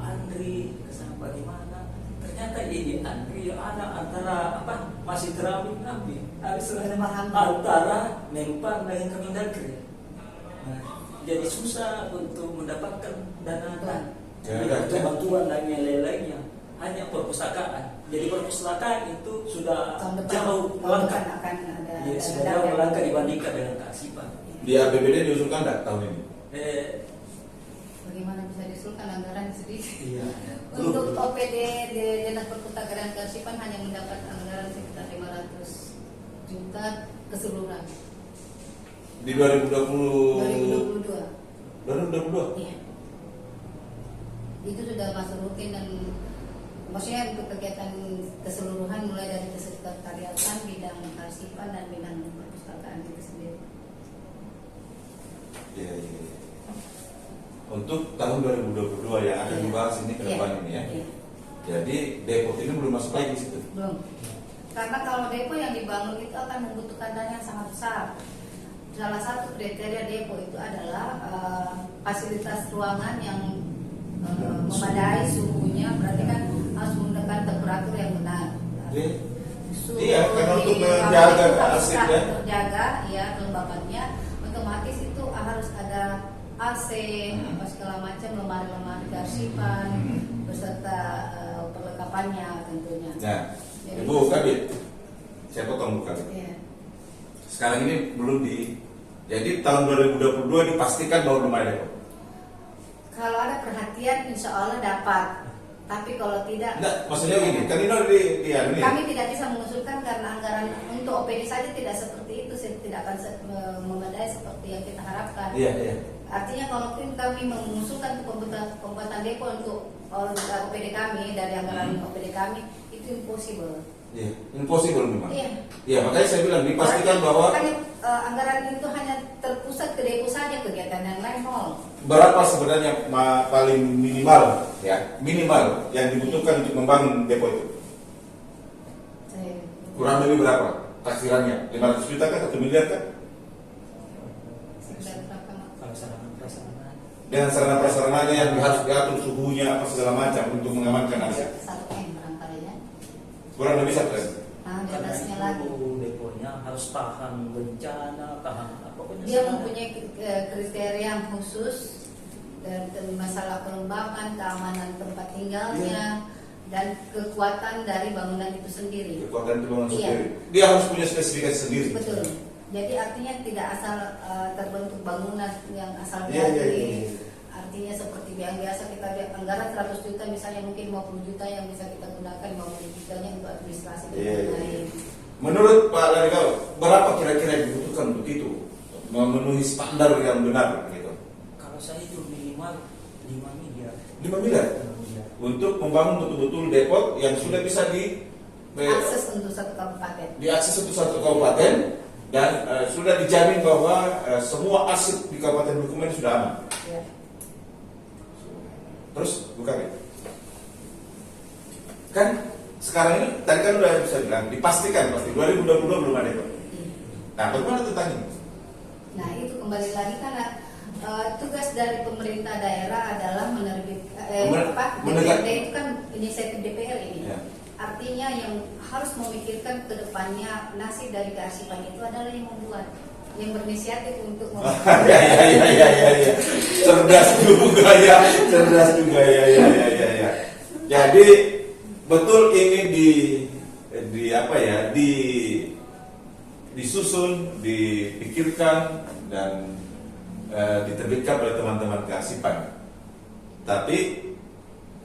Andri kesana bagaimana, ternyata ini Andri ada antara masih terambil-ambil antara Menpan dengan Kemendagri. Nah, jadi susah untuk mendapatkan dana bantuan dan yang lain-lainnya. Hanya perpustakaan. Jadi perpustakaan itu sudah jauh melangkah. Sudah jauh melangkah dibandingkan dengan kearsipan. Di APBD diusulkan enggak tahun ini? Bagaimana bisa diusulkan anggaran sedikit? Iya. Untuk OPD di Dinas Perpustakaan dan Kearsipan hanya mendapat anggaran sekitar 500 juta keseluruhan. Di 2022. 2022. Iya. Itu sudah masuk rutin dan maksudnya untuk kegiatan keseluruhan mulai dari kesekretariatan, bidang kearsipan dan bidang perpustakaan itu sendiri. Iya. Untuk tahun 2022 yang akan dibahas ini ke depan ini ya. Jadi depo ini belum masuk lagi di situ. Belum. Karena kalau depo yang dibangun itu akan membutuhkan dana yang sangat besar. Salah satu kriteria depo itu adalah fasilitas ruangan yang memadai suhunya, berarti kan harus menggunakan temperatur yang benar. Iya, karena untuk menjaga arsip ya. Terjaga ya kelembabannya, otomatis itu harus ada AC, apa segala macam, lemari-lemari kearsipan beserta perlengkapannya tentunya. Nah, Ibu Kabit, saya potong Bu Kabit. Iya. Sekarang ini belum jadi tahun 2022 dipastikan bahwa belum ada depo. Kalau ada perhatian, insya Allah dapat. Tapi kalau tidak, Enggak, maksudnya gini, kan ini ini. kami tidak bisa mengusulkan karena anggaran untuk OPD saja tidak seperti itu, tidak akan memadai seperti yang kita harapkan. Iya, iya. Artinya kalaupun kami mengusulkan pembuatan depo untuk OPD kami dari anggaran OPD kami, itu impossible. Iya, impossible memang. Iya. Iya, makanya saya bilang dipastikan bahwa Anggaran itu hanya terpusat ke depo saja, kegiatan yang lain nol. berapa sebenarnya paling minimal ya, minimal yang dibutuhkan untuk membangun depo itu. Kurang lebih berapa taksirannya? 500 juta kan, 1 miliar kan? Kalau sarana prasarana Dengan sarana prasarananya yang harus diatur suhunya apa segala macam untuk mengamankan aset. 1 M barangkali ya. Kurang lebih 1 M. Nah, di karena atasnya itu lagi. deponya harus tahan bencana, tahan pokoknya Dia sarana. mempunyai kriteria yang khusus dan masalah kelembapan, keamanan tempat tinggalnya, dan kekuatan dari bangunan itu sendiri. Kekuatan itu bangunan Iya. sendiri. Dia harus punya spesifikasi sendiri. Betul. Jadi artinya tidak asal terbentuk bangunan yang asal Iya, iya, jadi. iya. Artinya seperti yang biasa kita lihat anggaran 100 juta misalnya mungkin 50 juta yang bisa kita gunakan 50 jutanya untuk administrasi dan Iya, iya. lain-lain. Menurut Pak Larikau, berapa kira-kira yang dibutuhkan untuk itu? Memenuhi standar yang benar gitu. Kalau saya itu minimal 5 miliar. 5 miliar 5 miliar. untuk membangun betul-betul depot yang sudah bisa Akses untuk satu kabupaten. diakses untuk satu kabupaten dan sudah dijamin bahwa semua aset di Kabupaten Bukumen sudah aman. Ya. Terus bukan ya? Kan sekarang ini tadi kan udah bisa bilang dipastikan pasti 2022 belum ada Pak. Nah, bagaimana tentang ini? Nah itu kembali lagi karena tugas dari pemerintah daerah adalah DPRD itu kan inisiatif DPR ini. Ya. Artinya yang harus memikirkan ke depannya nasib dari kearsipan itu adalah yang membuat, yang berinisiatif untuk Ya. Cerdas juga ya. Jadi betul ini disusun, dipikirkan dan diterbitkan oleh teman-teman kearsipan. Tapi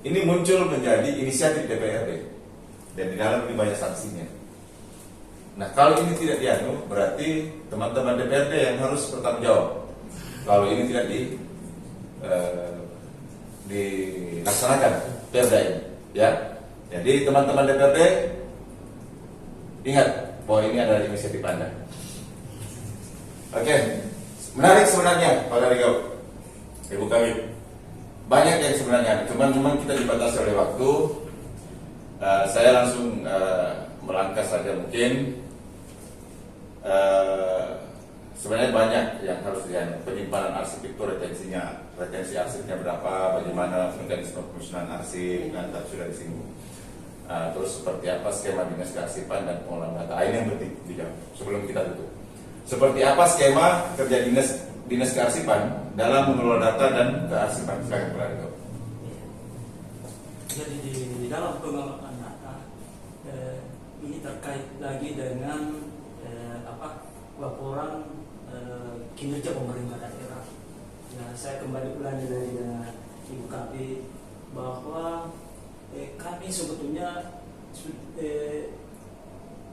ini muncul menjadi inisiatif DPRD dan di dalam ini banyak sanksinya. Nah, kalau ini tidak dianu, berarti teman-teman DPRD yang harus bertanggung jawab. Kalau ini tidak dilaksanakan perda ini, ya. Jadi teman-teman DPRD ingat bahwa ini adalah inisiatif Anda. Oke, menarik sebenarnya Pak Larikau, Ibu kami. Banyak yang sebenarnya, cuman memang kita dibatasi oleh waktu. Saya langsung melangkah saja mungkin. Sebenarnya banyak yang harus penyimpanan arsip itu retensi arsipnya berapa, bagaimana mekanisme penyusunan arsip, dan sudah disinggung. Terus seperti apa skema dinas kearsipan dan pengolahan data, ini yang penting dijawab sebelum kita tutup. Seperti apa skema kerja dinas kearsipan dalam mengelola data dan kearsipan? Silakan Pak Larikau. Jadi di dalam pengelolaan data ini terkait lagi dengan laporan kinerja pemerintah daerah. Nah, saya kembali ulangi dari Ibu KB bahwa kami sebetulnya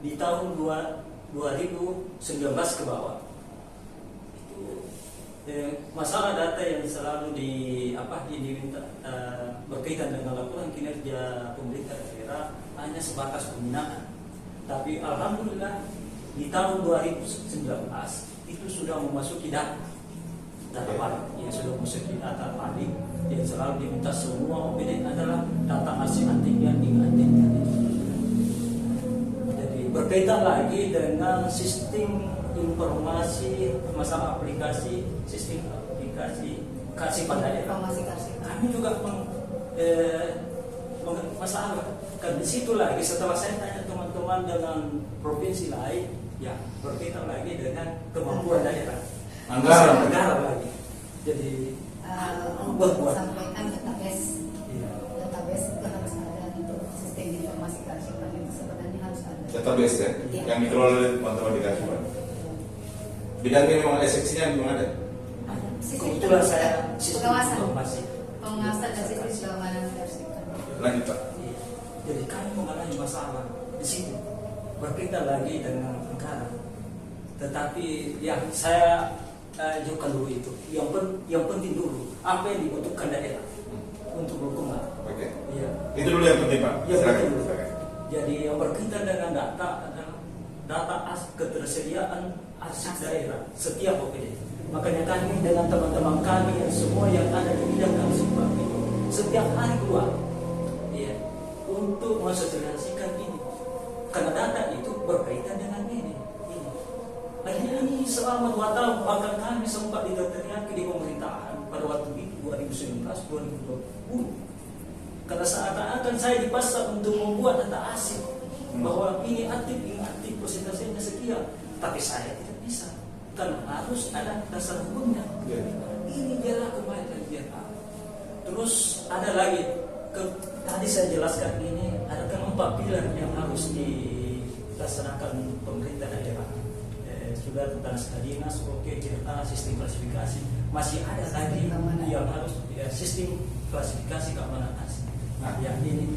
di tahun 2019 ke bawah itu masalah data yang selalu diminta berkaitan dengan laporan kinerja pemerintah daerah hanya sebatas pembinaan. Tapi alhamdulillah di tahun 2019 itu sudah memasuki data paling, yang sudah memasuki data paling yang selalu diminta semua OPD adalah data arsip antik yang diganti. Jadi berkaitan lagi dengan sistem informasi masalah aplikasi, sistem aplikasi kearsipan daerah. Kami juga masalah kan di situ lagi setelah saya tanya teman-teman dengan provinsi lain, ya berkaitan lagi dengan kemampuan daerah. Anggaran lagi. Jadi sampaikan database. Iya. Database itu harus ada untuk sistem informasi kearsipan itu sebenarnya harus ada. database ya, Iya. yang dikelola oleh teman-teman di kearsipan. Bidangnya memang seksinya memang ada. Sistem Kebetulan saya pengawasan, informasi. pengawasan dan sistem keamanan kearsipan. Lanjut Pak. Iya. Jadi kami mengalami masalah di situ berkaitan lagi dengan anggaran. Tetapi yang saya ajukan dulu itu, yang penting dulu apa yang dibutuhkan daerah untuk hukuman. Oke. Iya. Itu dulu yang penting Pak. Yang Silakan. penting dulu. Silakan. Jadi yang berkaitan dengan data adalah data ketersediaan arsip daerah setiap OPD. Makanya kami dengan teman-teman kami semua yang ada di bidang arsip ini setiap hari keluar, ya, untuk mensosialisasikan ini. Karena data itu berkaitan dengan ini. Akhirnya ini selama 2 tahun bahkan kami sempat diteriaki di pemerintahan pada waktu itu 2019-2020. Karena seakan-akan saya dipaksa untuk membuat data arsip bahwa ini aktif, persentasenya sekian, tapi saya tidak bisa karena harus ada dasar hukumnya. Ini jelas kembali dia. Terus ada lagi tadi saya jelaskan ini ada kan 4 pilar yang harus dilaksanakan pemerintah daerah. Juga tentang dinas, sistem klasifikasi, masih ada lagi yang harus sistem klasifikasi keamanan arsip. Nah, yang ini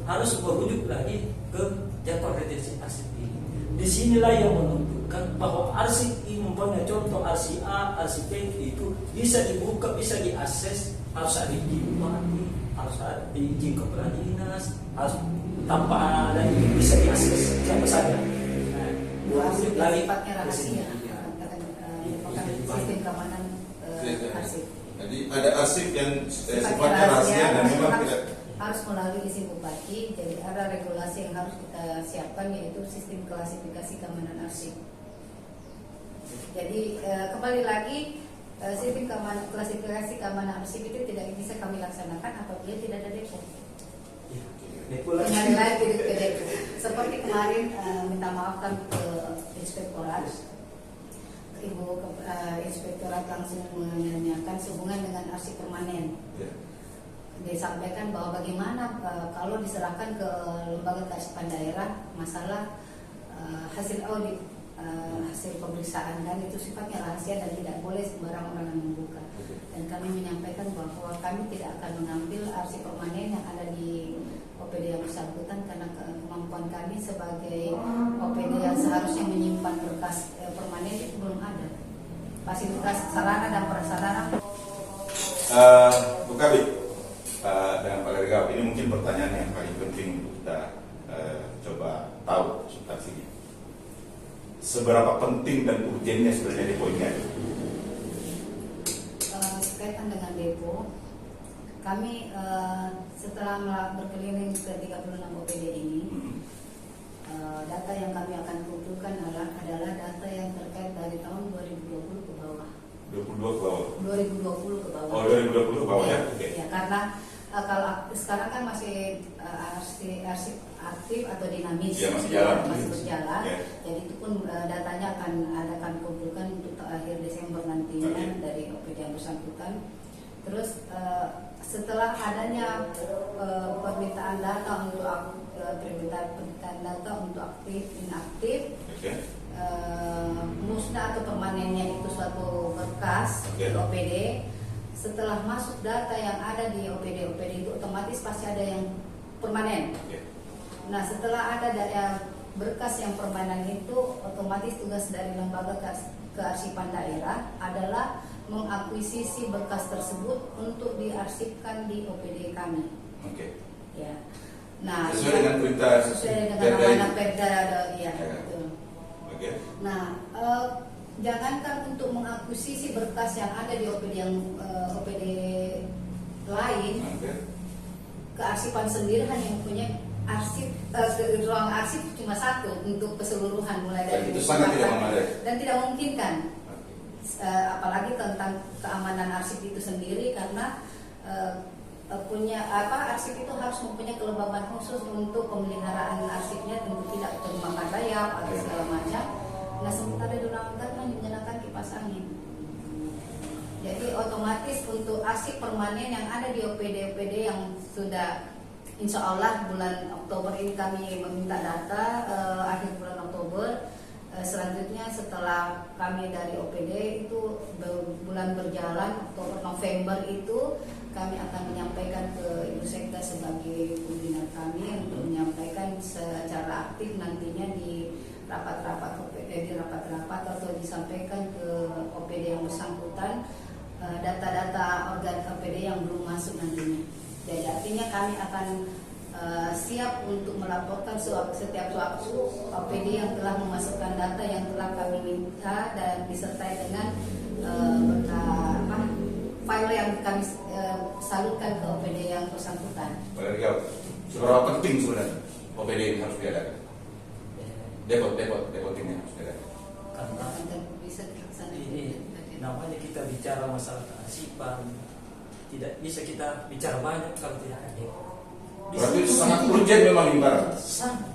harus merujuk lagi ke jadwal retensi arsip ini. Disinilah yang menentukan bahwa arsip ini mempunyai contoh arsip A, arsip B itu bisa dibuka, bisa diakses, harus ada izin bupati, harus ada izin kepala dinas, harus tanpa ada itu bisa diakses siapa saja. Arsip Lagi sifatnya rahasia, sistem keamanan arsip. Jadi ada arsip yang sifatnya rahasia dan memang tidak harus melalui izin bupati. Jadi ada regulasi yang harus kita siapkan yaitu sistem klasifikasi keamanan arsip. Jadi kembali lagi sistem klasifikasi keamanan arsip itu tidak bisa kami laksanakan apabila tidak ada depo. Kembali lagi ke depo. Seperti kemarin minta maaf kan ke inspektorat, Ibu inspektorat langsung menanyakan sehubungan dengan arsip permanen. Disampaikan bahwa bagaimana kalau diserahkan ke lembaga kearsipan daerah masalah hasil audit, hasil pemeriksaan, dan itu sifatnya rahasia dan tidak boleh sembarang orang yang membuka. Dan kami menyampaikan bahwa kami tidak akan mengambil arsip permanen yang ada di OPD yang bersangkutan karena kemampuan kami sebagai OPD yang seharusnya menyimpan berkas permanen itu belum ada. Fasilitas sarana dan prasarana. Bu Kabid dengan Pak Garigao, ini mungkin pertanyaan yang paling penting untuk kita coba tahu substansinya. Seberapa penting dan urgennya sebenarnya depo ini? Berkaitan dengan depo, kami setelah berkeliling ke 36 OPD ini, data yang kami akan kumpulkan adalah data yang terkait dari tahun 2020 ke bawah. 2020 ke bawah. 2020 ke bawah. Oh, 2020 ke bawah ya? Oke. Ya, karena kalau sekarang kan masih arsip aktif atau dinamis, ya, masih jalan, masih berjalan. Ya. Jadi itu pun datanya akan kumpulkan untuk akhir Desember nantinya dari OPD yang bersangkutan. Terus setelah adanya permintaan data untuk aktif inaktif, musnah atau permanennya itu suatu berkas di OPD. Setelah masuk data yang ada di OPD itu otomatis pasti ada yang permanen. Nah, setelah ada berkas yang permanen itu, otomatis tugas dari lembaga kearsipan daerah adalah mengakuisisi berkas tersebut untuk diarsipkan di OPD kami. Ya. Nah, sesuai dengan perintah amanah Perda, ya. Nah, jangankan untuk mengakuisisi berkas yang ada di OPD lain, kearsipan sendiri hanya mempunyai arsip, ruang arsip cuma satu untuk keseluruhan mulai dari itu sangat tidak memadai dan tidak memungkinkan. Apalagi tentang keamanan arsip itu sendiri karena arsip itu harus mempunyai kelembaban khusus untuk pemeliharaan arsipnya, tentu tidak termakan rayap atau segala macam. Nah, sementara di undang-undang menggunakan kipas angin. Jadi otomatis untuk arsip permanen yang ada di OPD yang sudah insya Allah bulan Oktober ini kami meminta data, akhir bulan Oktober selanjutnya setelah kami dari OPD itu bulan berjalan, Oktober November itu kami akan menyampaikan ke Ibu Sekda sebagai pembina kami untuk menyampaikan secara aktif nantinya di rapat-rapat OPD, di rapat-rapat atau disampaikan ke OPD yang bersangkutan data-data organ OPD yang belum masuk nantinya. Jadi artinya kami akan siap untuk melaporkan setiap waktu OPD yang telah memasukkan data yang telah kami minta dan disertai dengan file yang kami salurkan ke OPD yang bersangkutan. Seberapa penting sebenarnya OPD ini harus diadakan? Depot ini harus diadakan. Karena Bisa dilaksanakan. ini namanya kita bicara masalah kearsipan, tidak bisa kita bicara banyak kalau tidak ada depot. Berarti sangat urgent memang ibarat.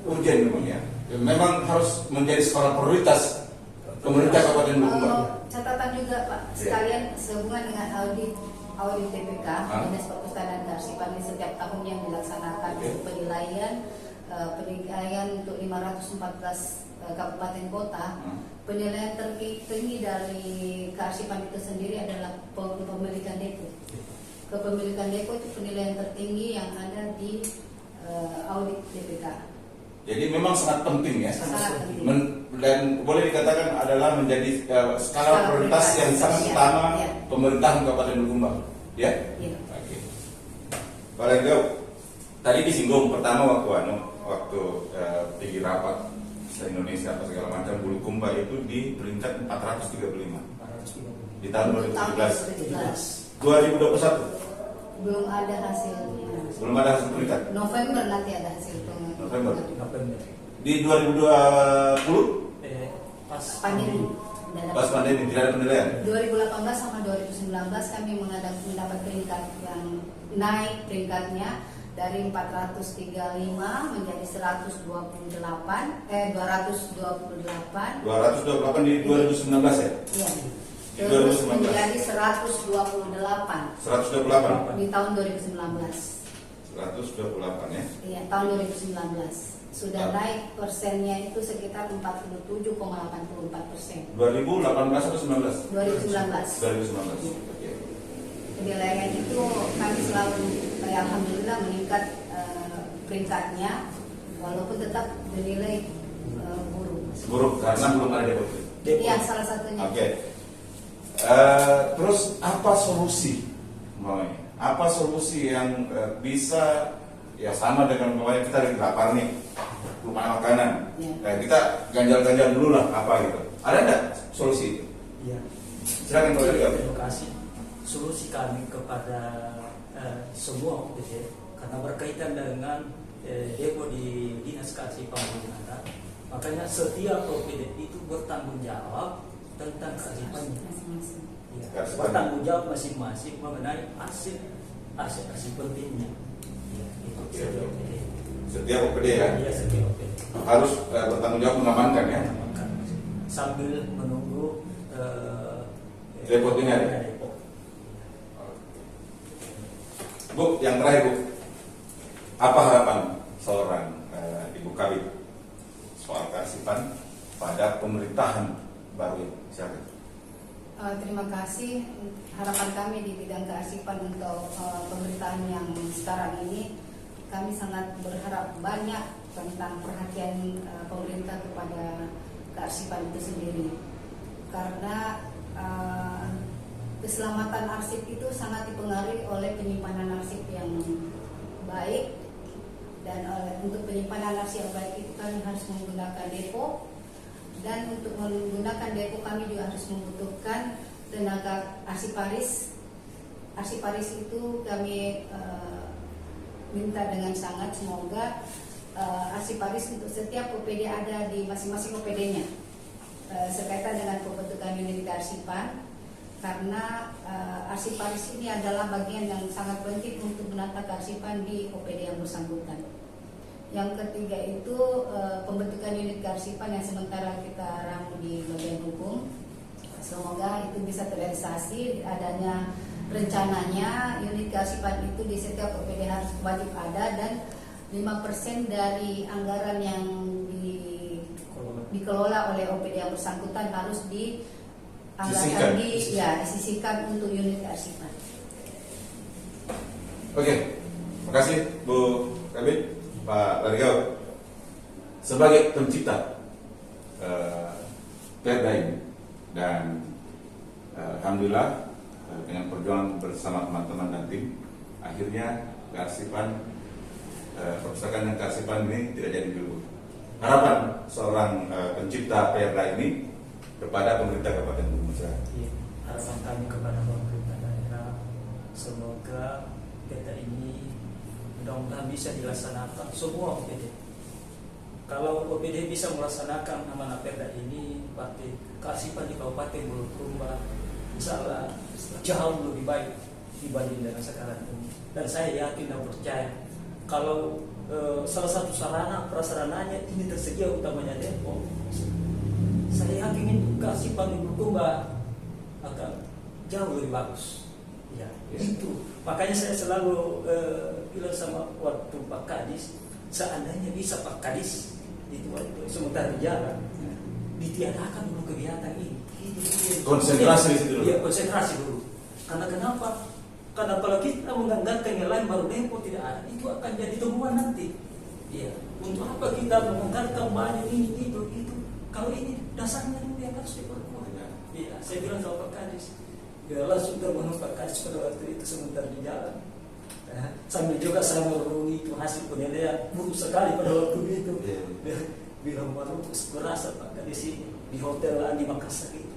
Urgent memang ya. Memang harus menjadi skala prioritas pemerintah Kabupaten Bulukumba. Catatan juga Pak, sekalian sehubungan dengan audit TPK, Dinas Perpustakaan dan Kearsipan di setiap tahunnya yang dilaksanakan penilaian untuk 514 kabupaten kota. Penilaian tertinggi dari kearsipan itu sendiri adalah pemilikan depo. Kepemilikan depo itu penilaian tertinggi yang ada di audit DPK. Jadi memang sangat penting ya. Sangat penting. Dan boleh dikatakan adalah menjadi skala prioritas yang sangat utama pemerintahan Kabupaten Bulukumba. Ya. Iya. Oke. Paling jauh. Tadi disinggung pertama waktu tinggi rapat se-Indonesia atau segala macam, Bulukumba itu di peringkat 435 di tahun 2017. 2021 belum ada hasilnya. belum ada hasil peringkat. November nanti ada hasil pengumuman. November. November. Di 2020 Pas Pandemi. pas pandemi tidak ada penilaian. 2018 sama 2019 kami mendapat peringkat yang naik peringkatnya dari 435 menjadi 228 di 2019 ya? Iya. Di Terus 2019. menjadi 128 128. di tahun 2019. 128 ya. Iya, tahun 2019 sudah naik persennya itu sekitar 47,84%. 2018 atau 19? 2019. 2019. Oke. Penilaian itu kami selalu alhamdulillah meningkat peringkatnya walaupun tetap dinilai buruk. Buruk karena belum ada depot. Iya, salah satunya. Oke. Terus apa solusi? Apa solusi yang bisa ya sama dengan bahwa kita lagi lapar nih, lupa makanan. Ya. Kita ganjal-ganjal dulu lah apa gitu. Ada nggak solusi itu? Iya. Silakan Pak Jawab. Terima kasih. Solusi kami kepada semua OPD karena berkaitan dengan depo di Dinas Kearsipan Bulukumba. Makanya setiap OPD itu bertanggung jawab tentang kearsipannya. Masing-masing. Ya, Kearsipan. bertanggung jawab masing-masing mengenai arsip pentingnya. Ya, itu Oke, setiap oke. OPD. Setiap OPD ya Iya, setiap OPD. harus bertanggung jawab mengamankan ya. Sambil menunggu Depot ini ada? depot. Bu, yang terakhir Bu, apa harapan seorang Ibu Kabid soal kearsipan pada pemerintahan baru ini? Silakan. Terima kasih. Harapan kami di bidang kearsipan untuk pemerintahan yang sekarang ini, kami sangat berharap banyak tentang perhatian pemerintah kepada kearsipan itu sendiri. Karena keselamatan arsip itu sangat dipengaruhi oleh penyimpanan arsip yang baik, dan untuk penyimpanan arsip yang baik itu kami harus menggunakan depo, dan untuk menggunakan depo kami juga harus membutuhkan tenaga arsiparis. Arsiparis itu kami minta dengan sangat semoga arsiparis untuk setiap OPD ada di masing-masing OPD-nya sekaitan dengan pembentukan unit kearsipan, karena arsiparis ini adalah bagian yang sangat penting untuk menata kearsipan di OPD yang bersangkutan. Yang ketiga itu pembentukan unit kearsipan yang sementara kita ramu di bagian hukum. Semoga itu bisa terrealisasi adanya rencananya unit kearsipan itu di setiap OPD harus wajib ada, dan 5% dari anggaran yang dikelola oleh OPD yang bersangkutan harus Disisihkan. disisihkan untuk unit kearsipan. Oke, makasih Bu Kabit, Pak Larigau. Sebagai pencipta Perda ini dan alhamdulillah dengan perjuangan bersama teman-teman dan tim, akhirnya kearsipan perpustakaan dan kearsipan ini tidak jadi dulu. Harapan seorang pencipta Perda ini kepada pemerintah Kabupaten Gunung Musra. Harapan kami kepada pemerintah daerah, semoga Perda ini mudah-mudahan bisa dilaksanakan semua OPD. Kalau OPD bisa melaksanakan amanah Perda ini, berarti kearsipan di Kabupaten Bulukumba insyaallah jauh lebih baik dibanding dengan sekarang ini. Dan saya yakin dan percaya kalau salah satu sarana prasarananya ini tersedia, utamanya Depok, saya yakin itu kearsipan di Bulukumba akan jauh lebih bagus. Ya, itu. Makanya saya selalu bilang sama waktu Pak Kadis, seandainya bisa Pak Kadis itu waktu sementara di jalan ditiadakan dulu kegiatan ini. Konsentrasi di situ dulu. Iya, konsentrasi dulu. Karena kenapa? Karena kalau kita menganggarkan yang lain baru Depok tidak ada, itu akan jadi temuan nanti. Iya. Untuk apa kita menganggarkan banyak ini itu? Kalau ini dasarnya dulu yang harus diperkuat. Iya, saya bilang sama Pak Kadis. Ya langsung terbangun Pak Kadis pada waktu itu sebentar di jalan. Sambil juga saya merungi itu hasil penilaian buruk sekali pada waktu itu. Bilang baru berasa Pak Kadis ini di hotel di Makassar itu.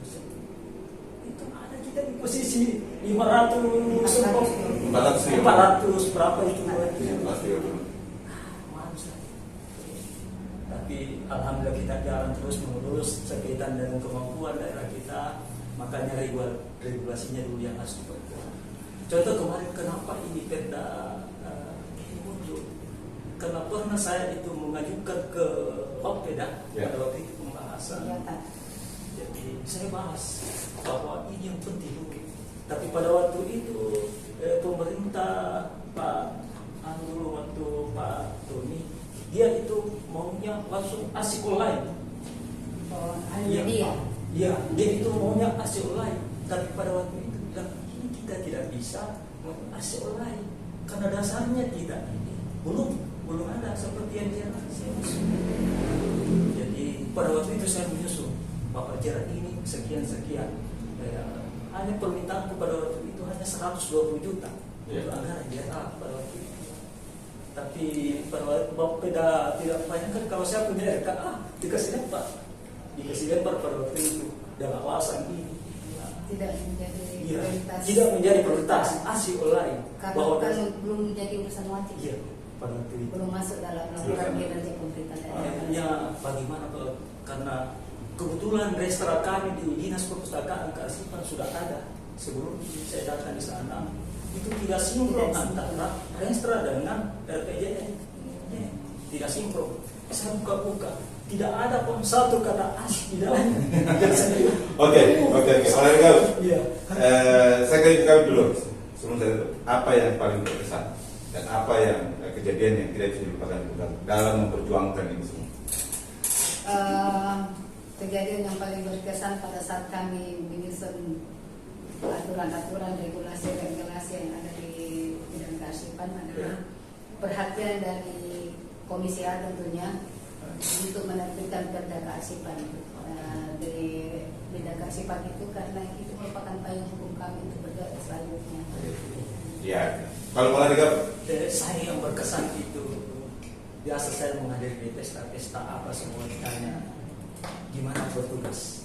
Itu ada kita di posisi 400 berapa itu? Tapi alhamdulillah kita jalan terus menerus sekaitan dengan kemampuan daerah kita, makanya regulasinya dulu yang harus diperkuat. Contoh kemarin kenapa ini Perda muncul? Karena pernah saya itu mengajukan ke Opeda pada waktu itu pembahasan. Jadi saya bahas bahwa ini yang penting. Tapi pada waktu itu pemerintah Pak dulu waktu Pak Tony, dia itu maunya langsung asik online. Iya, dia itu maunya asik online. Tapi pada waktu itu bilang ini kita tidak bisa asik online karena dasarnya tidak ini belum ada seperti yang dia lakukan. Jadi pada waktu itu saya menyusun Bapak jarak ini sekian. Hanya permintaanku pada waktu itu hanya 120 juta untuk anggaran daerah pada waktu itu. Tapi pada waktu Bapak tidak banyak kan, kalau saya punya RKA dikasih lempar pada waktu itu dengan alasan ini Tidak menjadi prioritas. Tidak menjadi prioritas asli online. Karena kan belum menjadi urusan wajib. Iya, pada waktu itu. Belum masuk dalam laporan kinerja pemerintah daerah. Ya, bagaimana kalau karena kebetulan restoran kami di Dinas Perpustakaan Kearsipan sudah ada sebelum saya datang di sana, itu tidak sinkron antara restoran dengan RPJM. Tidak sinkron. Saya buka-buka, tidak ada pun satu kata asli di dalamnya. Oke. Pak Larigau, Iya. saya ke kau dulu. Sebelum saya tutup, apa yang paling berkesan dan apa yang kejadian yang tidak bisa dilupakan dalam memperjuangkan ini semua? Kejadian yang paling berkesan pada saat kami menyusun aturan-aturan regulasi yang ada di bidang kearsipan adalah perhatian dari Komisi A tentunya untuk menerbitkan Perda Kearsipan dari bidang kearsipan itu, karena itu merupakan payung hukum kami untuk bergerak selanjutnya. Ya, kalau Pak Larigau, Saya yang berkesan itu biasa saya menghadiri pesta apa semua ditanya gimana bertugas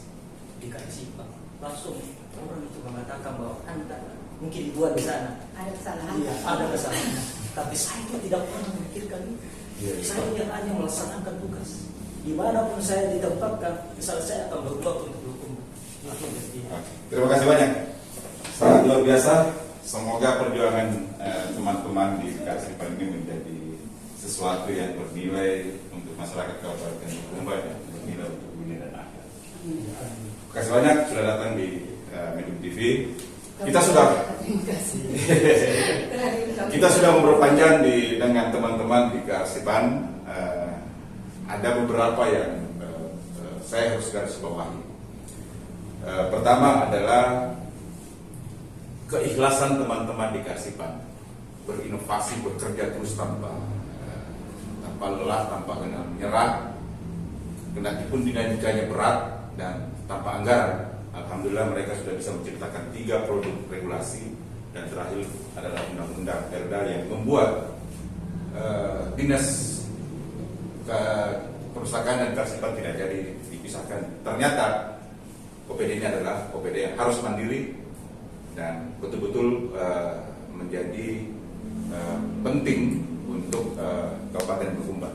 di Kearsipan, langsung orang itu mengatakan bahwa Anda mungkin dibuat di sana Ada kesalahan? Iya, ada kesalahan. Tapi saya itu tidak pernah memikirkan itu. Saya yang hanya melaksanakan tugas. Dimanapun saya ditempatkan, misalnya saya akan berbuat untuk hukum. terima kasih banyak. Sangat luar biasa. Semoga perjuangan teman-teman di Kearsipan ini menjadi sesuatu yang bernilai untuk masyarakat Kabupaten Bulukumba dan bernilai untuk dunia dan akhirat. Terima kasih banyak sudah datang di Medium TV. Kita sudah memperpanjang dengan teman-teman di Kearsipan. Ada beberapa yang saya harus garis bawahi. Pertama adalah keikhlasan teman-teman di Karsipan, berinovasi, bekerja terus tanpa lelah, tanpa kenal menyerah, kendati pun dinamikanya berat dan tanpa anggaran. Alhamdulillah mereka sudah bisa menciptakan 3 produk regulasi, dan terakhir adalah undang-undang Perda yang membuat dinas perpustakaan dan Karsipan tidak jadi dipisahkan. Ternyata OPD ini adalah OPD yang harus mandiri dan betul-betul menjadi penting untuk Kabupaten Bulukumba.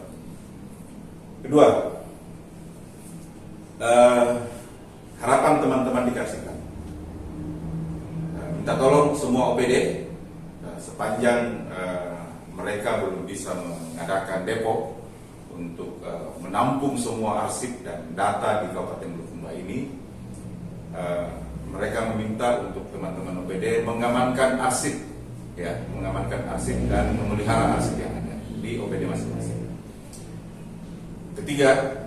Kedua, harapan teman-teman di Karsipan, minta tolong semua OPD sepanjang mereka belum bisa mengadakan depo untuk menampung semua arsip dan data di Kabupaten Bulukumba ini, mereka meminta untuk teman-teman OPD mengamankan arsip, ya, mengamankan arsip dan memelihara arsip yang ada di OPD masing-masing. Ketiga,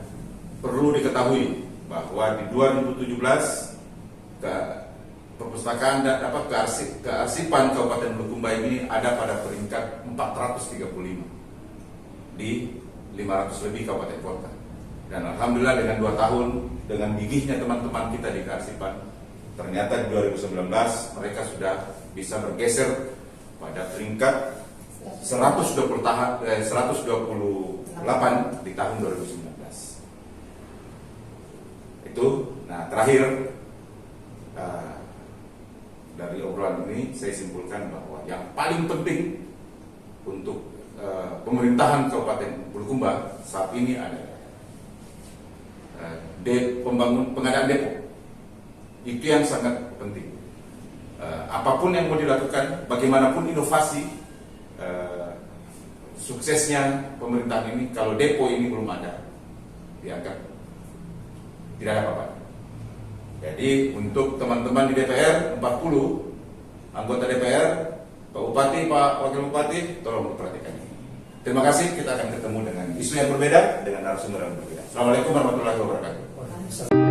perlu diketahui bahwa di 2017 perpustakaan dan kearsipan Kabupaten Bulukumba ini ada pada peringkat 435 di 500 lebih kabupaten kota. Dan alhamdulillah dengan 2 tahun, dengan gigihnya teman-teman kita di kearsipan, ternyata di 2019 mereka sudah bisa bergeser pada peringkat 128 di tahun 2019. Itu, nah terakhir dari obrolan ini saya simpulkan bahwa yang paling penting untuk pemerintahan Kabupaten Bulukumba saat ini adalah pengadaan depo. Itu yang sangat penting. Apapun yang mau dilakukan, bagaimanapun inovasi, suksesnya pemerintahan ini, kalau depo ini belum ada, dianggap tidak ada apa-apa. Jadi untuk teman-teman di DPR 40 anggota DPR, Pak Bupati, Pak Wakil Bupati, tolong diperhatikan ini. Terima kasih, kita akan ketemu dengan isu yang berbeda, dengan narasumber yang berbeda. Assalamualaikum warahmatullahi wabarakatuh.